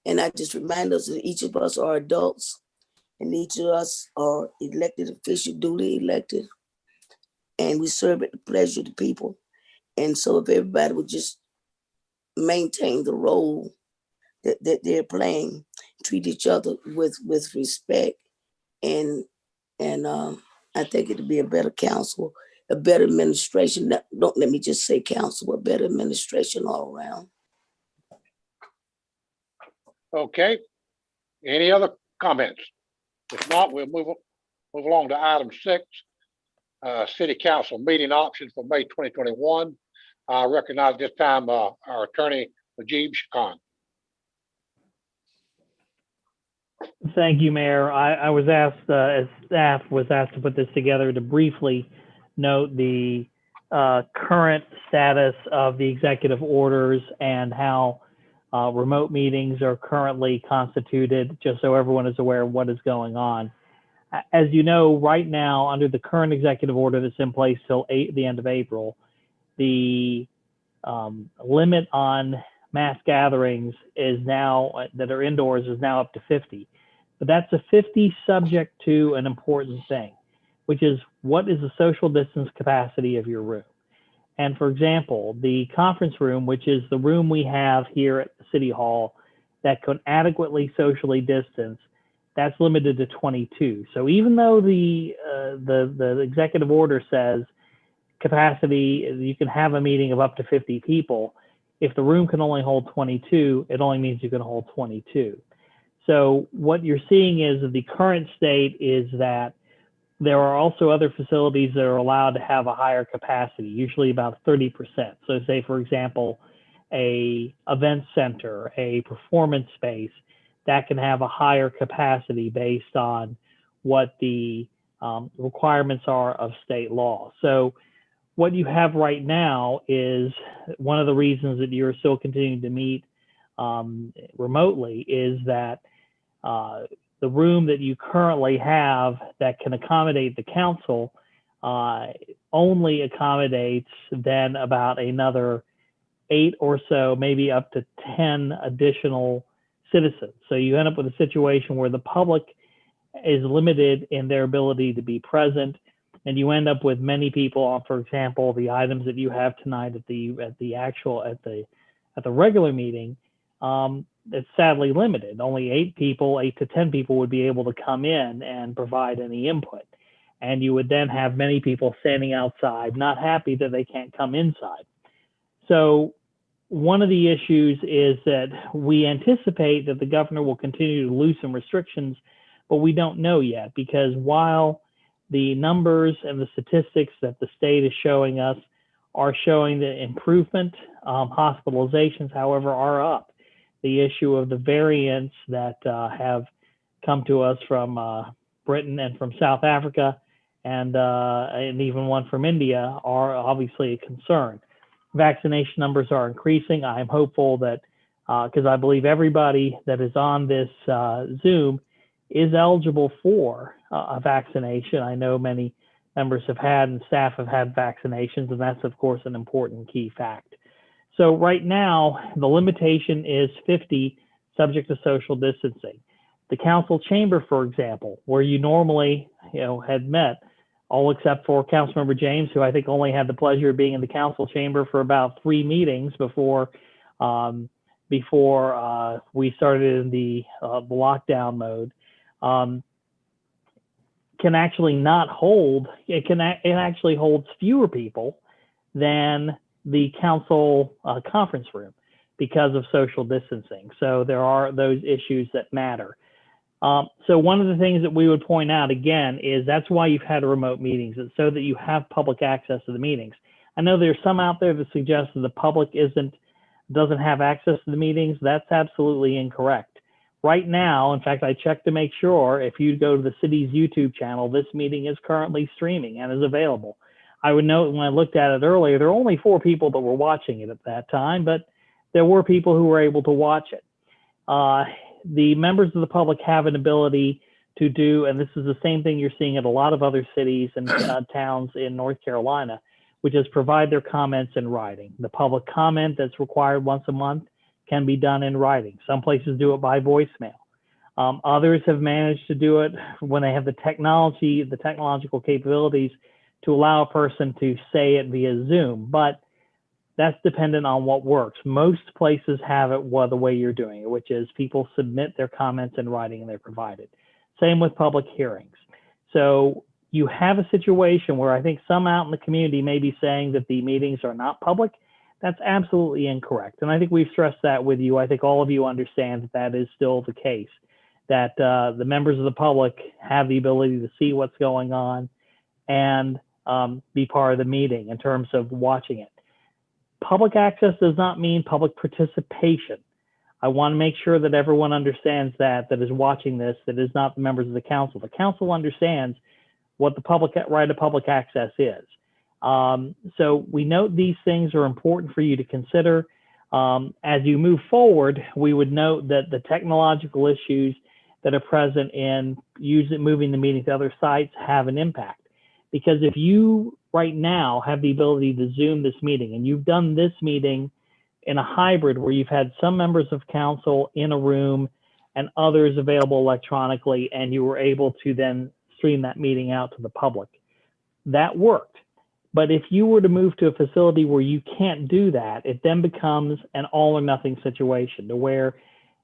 And I just remind us that each of us are adults, and each of us are elected officials, duly elected, and we serve at the pleasure of the people. And so if everybody would just maintain the role that they're playing, treat each other with respect, and I think it'd be a better council, a better administration. Don't let me just say council, a better administration all around. Okay. Any other comments? If not, we'll move along to item 6, City Council meeting options for May 2021. I recognize this time our attorney, Najib Khan. Thank you, Mayor. I was asked, as staff was asked to put this together, to briefly note the current status of the executive orders and how remote meetings are currently constituted, just so everyone is aware of what is going on. As you know, right now, under the current executive order that's in place till the end of April, the limit on mass gatherings is now, that are indoors, is now up to 50. But that's a 50 subject to an important thing, which is what is the social distance capacity of your room? And for example, the conference room, which is the room we have here at the City Hall that can adequately socially distance, that's limited to 22. So even though the executive order says capacity, you can have a meeting of up to 50 people, if the room can only hold 22, it only means you can hold 22. So what you're seeing is that the current state is that there are also other facilities that are allowed to have a higher capacity, usually about 30%. So say, for example, a event center, a performance space, that can have a higher capacity based on what the requirements are of state law. So what you have right now is one of the reasons that you're still continuing to meet remotely is that the room that you currently have that can accommodate the council only accommodates then about another 8 or so, maybe up to 10 additional citizens. So you end up with a situation where the public is limited in their ability to be present, and you end up with many people on, for example, the items that you have tonight at the regular meeting. It's sadly limited. Only 8 to 10 people would be able to come in and provide any input. And you would then have many people standing outside, not happy that they can't come inside. So one of the issues is that we anticipate that the governor will continue to loosen restrictions, but we don't know yet, because while the numbers and the statistics that the state is showing us are showing the improvement, hospitalizations, however, are up. The issue of the variants that have come to us from Britain and from South Africa and even one from India are obviously a concern. Vaccination numbers are increasing. I'm hopeful that, because I believe everybody that is on this Zoom is eligible for a vaccination. I know many members have had and staff have had vaccinations, and that's of course an important key fact. So right now, the limitation is 50 subject to social distancing. The council chamber, for example, where you normally had met, all except for Councilmember James, who I think only had the pleasure of being in the council chamber for about 3 meetings before we started in the lockdown mode, can actually not hold, it actually holds fewer people than the council conference room because of social distancing. So there are those issues that matter. So one of the things that we would point out again is that's why you've had remote meetings. It's so that you have public access to the meetings. I know there's some out there that suggest that the public doesn't have access to the meetings. That's absolutely incorrect. Right now, in fact, I checked to make sure, if you go to the city's YouTube channel, this meeting is currently streaming and is available. I would note when I looked at it earlier, there were only 4 people that were watching it at that time, but there were people who were able to watch it. The members of the public have an ability to do, and this is the same thing you're seeing at a lot of other cities and towns in North Carolina, which is provide their comments in writing. The public comment that's required once a month can be done in writing. Some places do it by voicemail. Others have managed to do it when they have the technological capabilities to allow a person to say it via Zoom, but that's dependent on what works. Most places have it the way you're doing it, which is people submit their comments in writing and they're provided. Same with public hearings. So you have a situation where I think some out in the community may be saying that the meetings are not public. That's absolutely incorrect. And I think we've stressed that with you. I think all of you understand that that is still the case, that the members of the public have the ability to see what's going on and be part of the meeting in terms of watching it. Public access does not mean public participation. I want to make sure that everyone understands that is watching this, that is not the members of the council. The council understands what the right of public access is. So we note these things are important for you to consider. As you move forward, we would note that the technological issues that are present in moving the meeting to other sites have an impact. Because if you right now have the ability to Zoom this meeting, and you've done this meeting in a hybrid where you've had some members of council in a room and others available electronically, and you were able to then stream that meeting out to the public, that worked. But if you were to move to a facility where you can't do that, it then becomes an all or nothing situation to where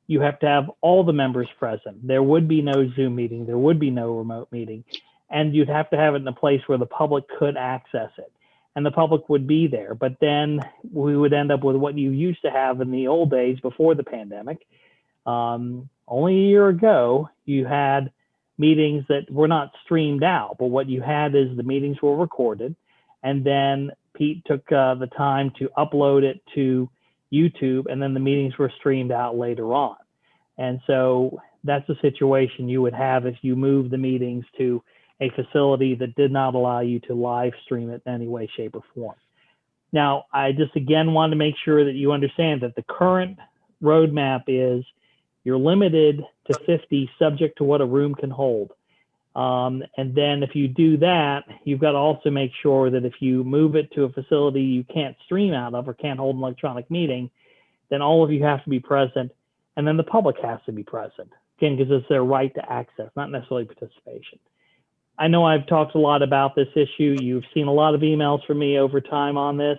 you have to have all the members present. There would be no Zoom meeting, there would be no remote meeting, and you'd have to have it in a place where the public could access it. And the public would be there, but then we would end up with what you used to have in the old days before the pandemic. Only a year ago, you had meetings that were not streamed out, but what you had is the meetings were recorded, and then Pete took the time to upload it to YouTube, and then the meetings were streamed out later on. And so that's the situation you would have if you move the meetings to a facility that did not allow you to live stream it in any way, shape, or form. Now, I just again want to make sure that you understand that the current roadmap is You're limited to 50, subject to what a room can hold. And then if you do that, you've got to also make sure that if you move it to a facility you can't stream out of or can't hold an electronic meeting, then all of you have to be present, and then the public has to be present. Again, because it's their right to access, not necessarily participation. I know I've talked a lot about this issue. You've seen a lot of emails from me over time on this.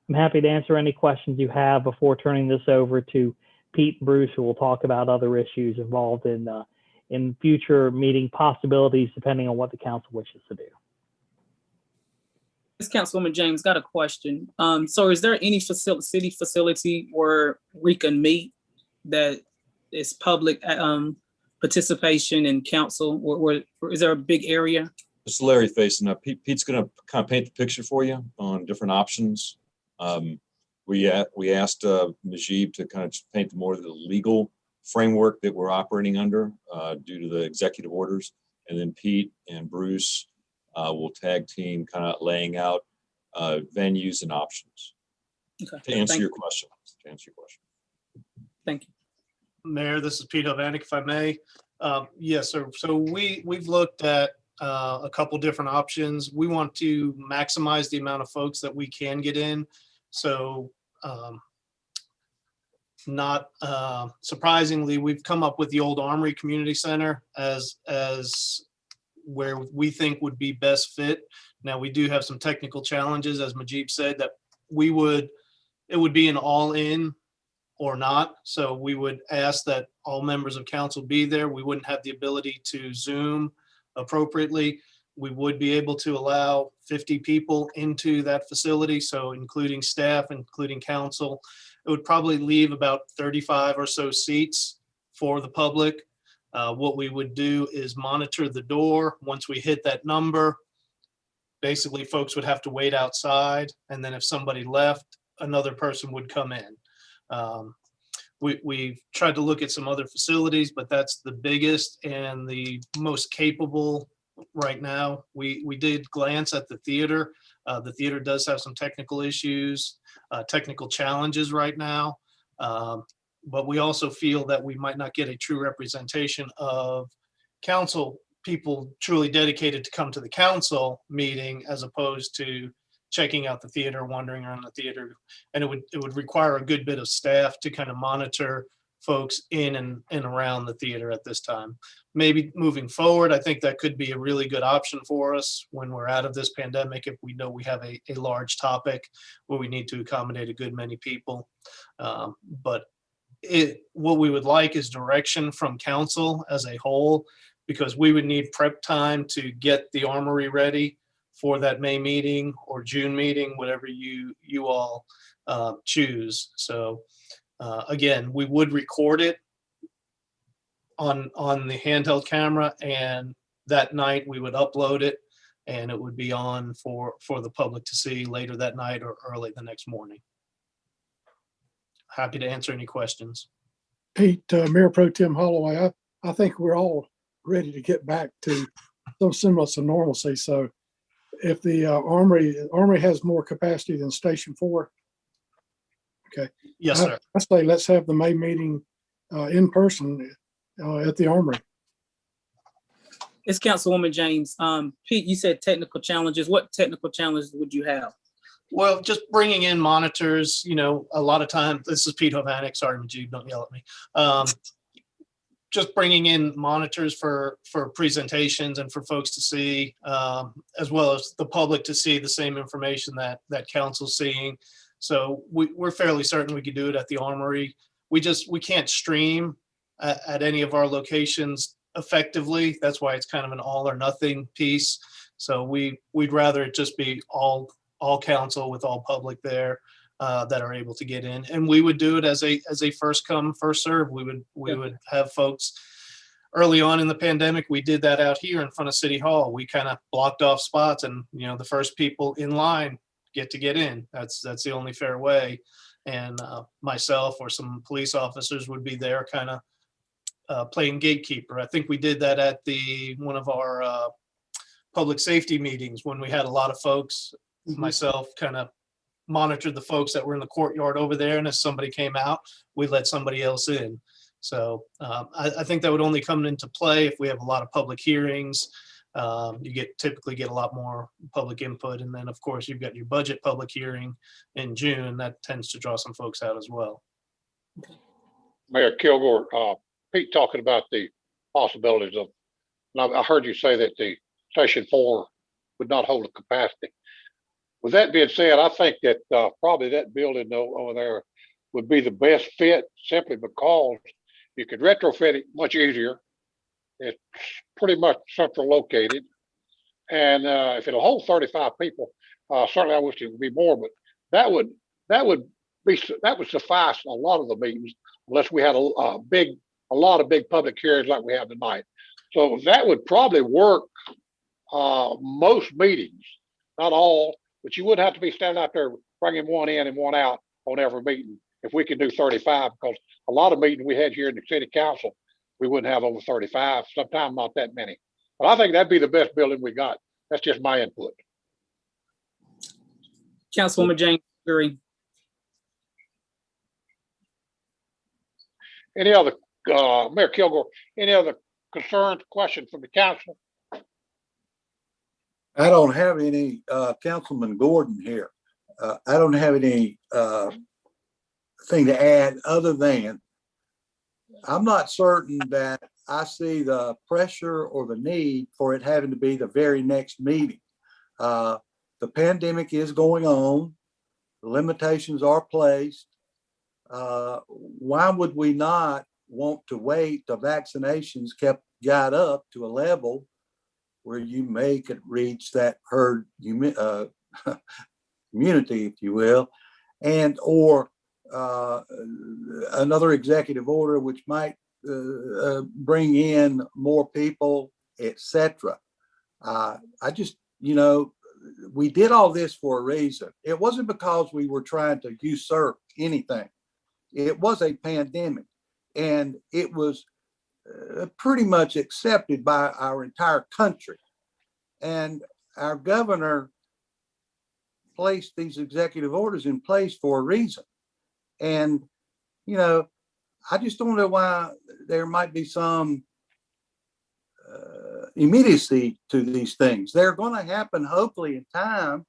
I'm happy to answer any questions you have before turning this over to Pete and Bruce, who will talk about other issues involved in future meeting possibilities, depending on what the council wishes to do. This Councilwoman James got a question. So is there any city facility where we can meet that is public participation in council, or is there a big area? This is Larry facing up. Pete's going to kind of paint the picture for you on different options. We asked Majib to kind of paint more of the legal framework that we're operating under due to the executive orders. And then Pete and Bruce will tag team kind of laying out venues and options. Okay. To answer your question. Thank you. Mayor, this is Pete Hovanek, if I may. Yes, sir. So we've looked at a couple different options. We want to maximize the amount of folks that we can get in. So not surprisingly, we've come up with the old Armory Community Center as where we think would be best fit. Now, we do have some technical challenges, as Majib said, that it would be an all-in or not. So we would ask that all members of council be there. We wouldn't have the ability to Zoom appropriately. We would be able to allow 50 people into that facility. So including staff, including council, it would probably leave about 35 or so seats for the public. What we would do is monitor the door. Once we hit that number, basically folks would have to wait outside. And then if somebody left, another person would come in. We've tried to look at some other facilities, but that's the biggest and the most capable right now. We did glance at the theater. The theater does have some technical issues, technical challenges right now. But we also feel that we might not get a true representation of council people truly dedicated to come to the council meeting, as opposed to checking out the theater, wandering around the theater. And it would require a good bit of staff to kind of monitor folks in and around the theater at this time. Maybe moving forward, I think that could be a really good option for us when we're out of this pandemic, if we know we have a large topic where we need to accommodate a good many people. But what we would like is direction from council as a whole, because we would need prep time to get the Armory ready for that May meeting or June meeting, whatever you all choose. So again, we would record it on the handheld camera, and that night we would upload it, and it would be on for the public to see later that night or early the next morning. Happy to answer any questions. Pete, Mayor Pro Tem Holloway, I think we're all ready to get back to some semblance of normalcy. So if the Armory has more capacity than Station 4, okay. Yes, sir. I say let's have the May meeting in person at the Armory. It's Councilwoman James. Pete, you said technical challenges. What technical challenges would you have? Well, just bringing in monitors, a lot of times, this is Pete Hovanek, sorry, Majib, don't yell at me. Just bringing in monitors for presentations and for folks to see, as well as the public to see the same information that council's seeing. So we're fairly certain we could do it at the Armory. We can't stream at any of our locations effectively. That's why it's kind of an all or nothing piece. So we'd rather it just be all council with all public there that are able to get in, and we would do it as a first come first serve. We would have folks early on in the pandemic. We did that out here in front of City Hall. We kind of blocked off spots, and the first people in line get in. That's the only fair way. And myself or some police officers would be there, kind of playing gatekeeper. I think we did that at one of our public safety meetings when we had a lot of folks. Myself kind of monitored the folks that were in the courtyard over there, and if somebody came out, we let somebody else in. I think that would only come into play if we have a lot of public hearings. You typically get a lot more public input. And then of course you've got your budget public hearing in June. That tends to draw some folks out as well. Mayor Kilgore, Pete talking about the possibilities of, and I heard you say that the Station 4 would not hold a capacity. With that being said, I think that probably that building over there would be the best fit simply because you could retrofit it much easier. It's pretty much central located. And if it'll hold 35 people, certainly I wish it would be more, but that would suffice a lot of the meetings unless we had a lot of big public hearings like we have tonight. So that would probably work most meetings, not all, but you would have to be standing out there bringing one in and one out on every meeting if we could do 35, because a lot of meetings we had here in the city council, we wouldn't have over 35, sometimes not that many. But I think that'd be the best building we got. That's just my input. Councilwoman James, agree. Any other, Mayor Kilgore, any other concerns, questions from the council? I don't have any, Councilman Gordon here. I don't have any thing to add other than I'm not certain that I see the pressure or the need for it having to be the very next meeting. The pandemic is going on. The limitations are placed. Why would we not want to wait till vaccinations got up to a level where you may could reach that herd immunity, if you will, and or another executive order which might bring in more people, etc. I just, we did all this for a reason. It wasn't because we were trying to usurp anything. It was a pandemic, and it was pretty much accepted by our entire country. And our governor placed these executive orders in place for a reason. And, I just don't know why there might be some immediacy to these things. They're going to happen, hopefully, in time.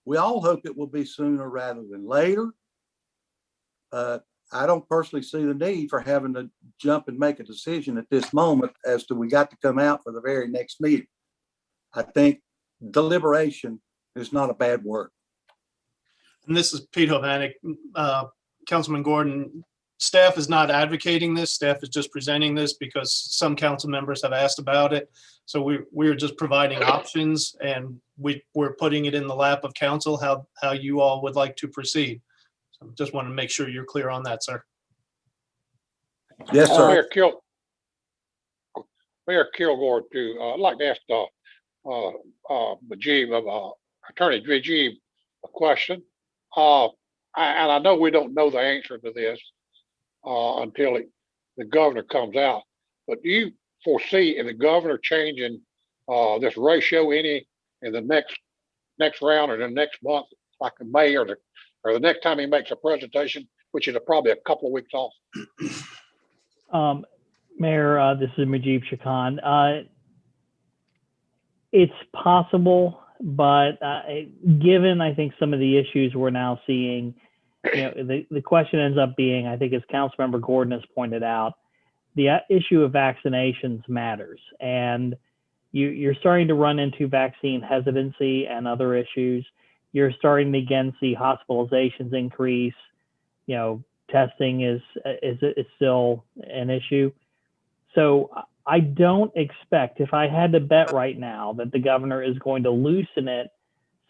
We all hope it will be sooner rather than later. I don't personally see the need for having to jump and make a decision at this moment as to we got to come out for the very next meeting. I think deliberation is not a bad word. And this is Pete Hovanek. Councilman Gordon, staff is not advocating this. Staff is just presenting this because some council members have asked about it. So we're just providing options, and we're putting it in the lap of council how you all would like to proceed. So just want to make sure you're clear on that, sir. Yes, sir. Mayor Kilgore, I'd like to ask Attorney Najib a question. And I know we don't know the answer to this until the governor comes out, but do you foresee the governor changing this ratio any in the next round or the next month, like in May or the next time he makes a presentation, which is probably a couple of weeks off? Mayor, this is Mujib Shakan. It's possible, but given, I think, some of the issues we're now seeing, the question ends up being, I think, as Councilmember Gordon has pointed out, the issue of vaccinations matters. And you're starting to run into vaccine hesitancy and other issues. You're starting to again see hospitalizations increase. Testing is still an issue. So I don't expect, if I had to bet right now, that the governor is going to loosen it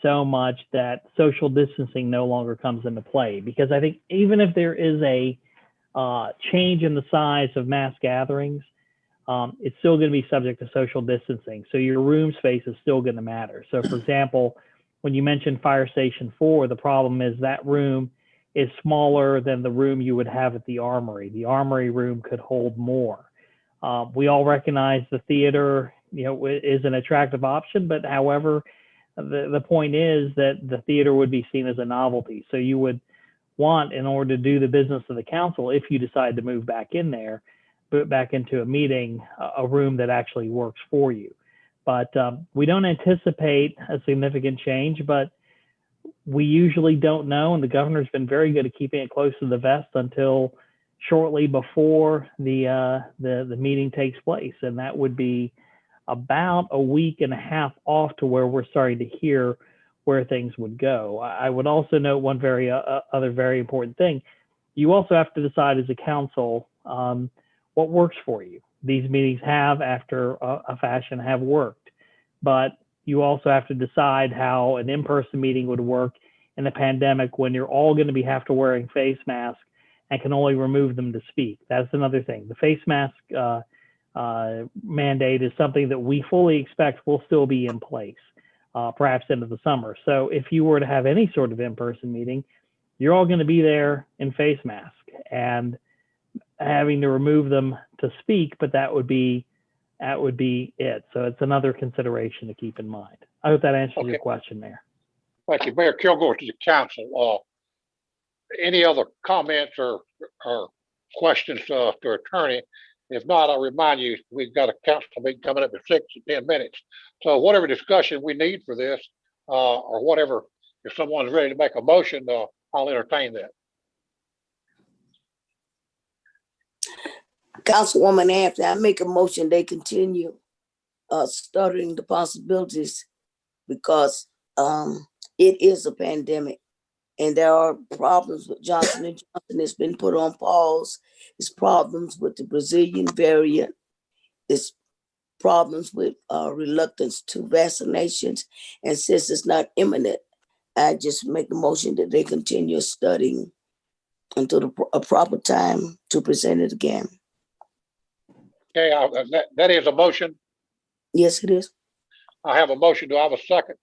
so much that social distancing no longer comes into play. Because I think even if there is a change in the size of mass gatherings, it's still going to be subject to social distancing. So your room space is still going to matter. So for example, when you mentioned Fire Station 4, the problem is that room is smaller than the room you would have at the Armory. The Armory room could hold more. We all recognize the theater, is an attractive option, but however, the point is that the theater would be seen as a novelty. So you would want in order to do the business of the council if you decide to move back in there, back into a meeting, a room that actually works for you. But we don't anticipate a significant change, but we usually don't know. And the governor's been very good at keeping it close to the vest until shortly before the meeting takes place. And that would be about a week and a half off to where we're starting to hear where things would go. I would also note one other very important thing. You also have to decide as a council what works for you. These meetings have, after a fashion, have worked, but you also have to decide how an in-person meeting would work in a pandemic when you're all going to have to wearing face masks and can only remove them to speak. That's another thing. The face mask mandate is something that we fully expect will still be in place, perhaps into the summer. So if you were to have any sort of in-person meeting, you're all going to be there in face mask and having to remove them to speak, but that would be it. So it's another consideration to keep in mind. I hope that answers your question, Mayor. Thank you. Mayor Kilgore, to the council. Any other comments or questions to attorney? If not, I'll remind you, we've got a council meeting coming up in 6 to 10 minutes. So whatever discussion we need for this, or whatever, if someone's ready to make a motion, I'll entertain that. Councilwoman Anthony, I make a motion they continue studying the possibilities because it is a pandemic and there are problems with Johnson & Johnson. It's been put on pause. It's problems with the Brazilian variant. It's problems with reluctance to vaccinations. And since it's not imminent, I just make the motion that they continue studying until a proper time to present it again. Okay, that is a motion. Yes, it is. I have a motion. Do I have a second?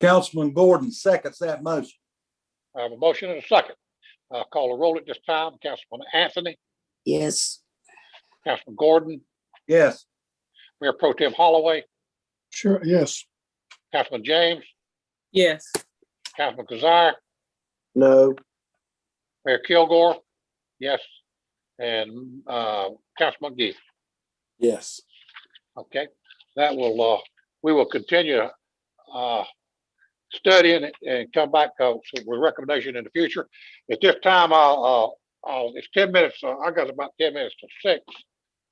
Councilman Gordon seconds that motion. I have a motion and a second. I'll call a roll at this time. Councilman Anthony, Yes. Councilman Gordon, Yes. Mayor Pro Tem Holloway, Sure, yes. Councilman James, Yes. Councilman Kazire, No. Mayor Kilgore, yes, and Councilman Gee. Yes. Okay, that will we will continue studying and come back with recommendation in the future. At this time, it's 10 minutes. I got about 10 minutes to 6.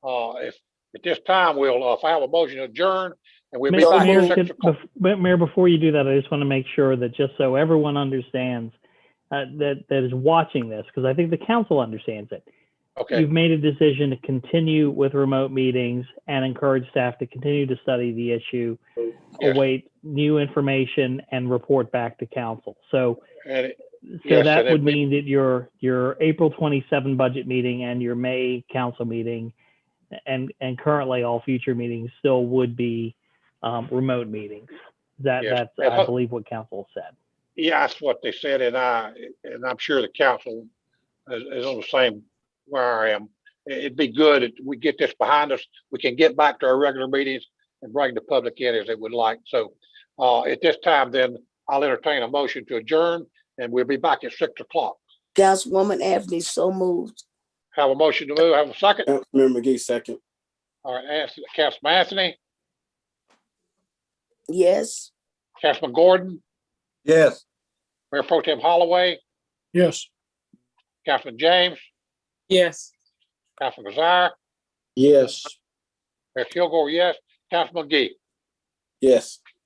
If at this time if I have a motion to adjourn, and we'll be back at 6 o'clock. Mayor, before you do that, I just want to make sure that just so everyone understands that is watching this, because I think the council understands it. Okay. You've made a decision to continue with remote meetings and encourage staff to continue to study the issue, Yes. await new information, and report back to council. So, Yes, that and would mean that your April 27 budget meeting and your May council meeting and currently all future meetings still would be remote meetings. Yes. That's, I believe, what council said. Yeah, that's what they said, and I'm sure the council is on the same where I am. It'd be good if we get this behind us. We can get back to our regular meetings and bring the public in as they would like. So at this time, then I'll entertain a motion to adjourn, and we'll be back at 6 o'clock. Councilwoman Anthony, so moved. Have a motion to move. Have a second. Councilmember McGee, second. All right, Councilman Anthony, Yes. Councilman Gordon, Yes. Mayor Pro Tem Holloway, Yes. Councilman James, Yes. Councilman Kazire, Yes. Mayor Kilgore, yes, Councilman Gee. Yes.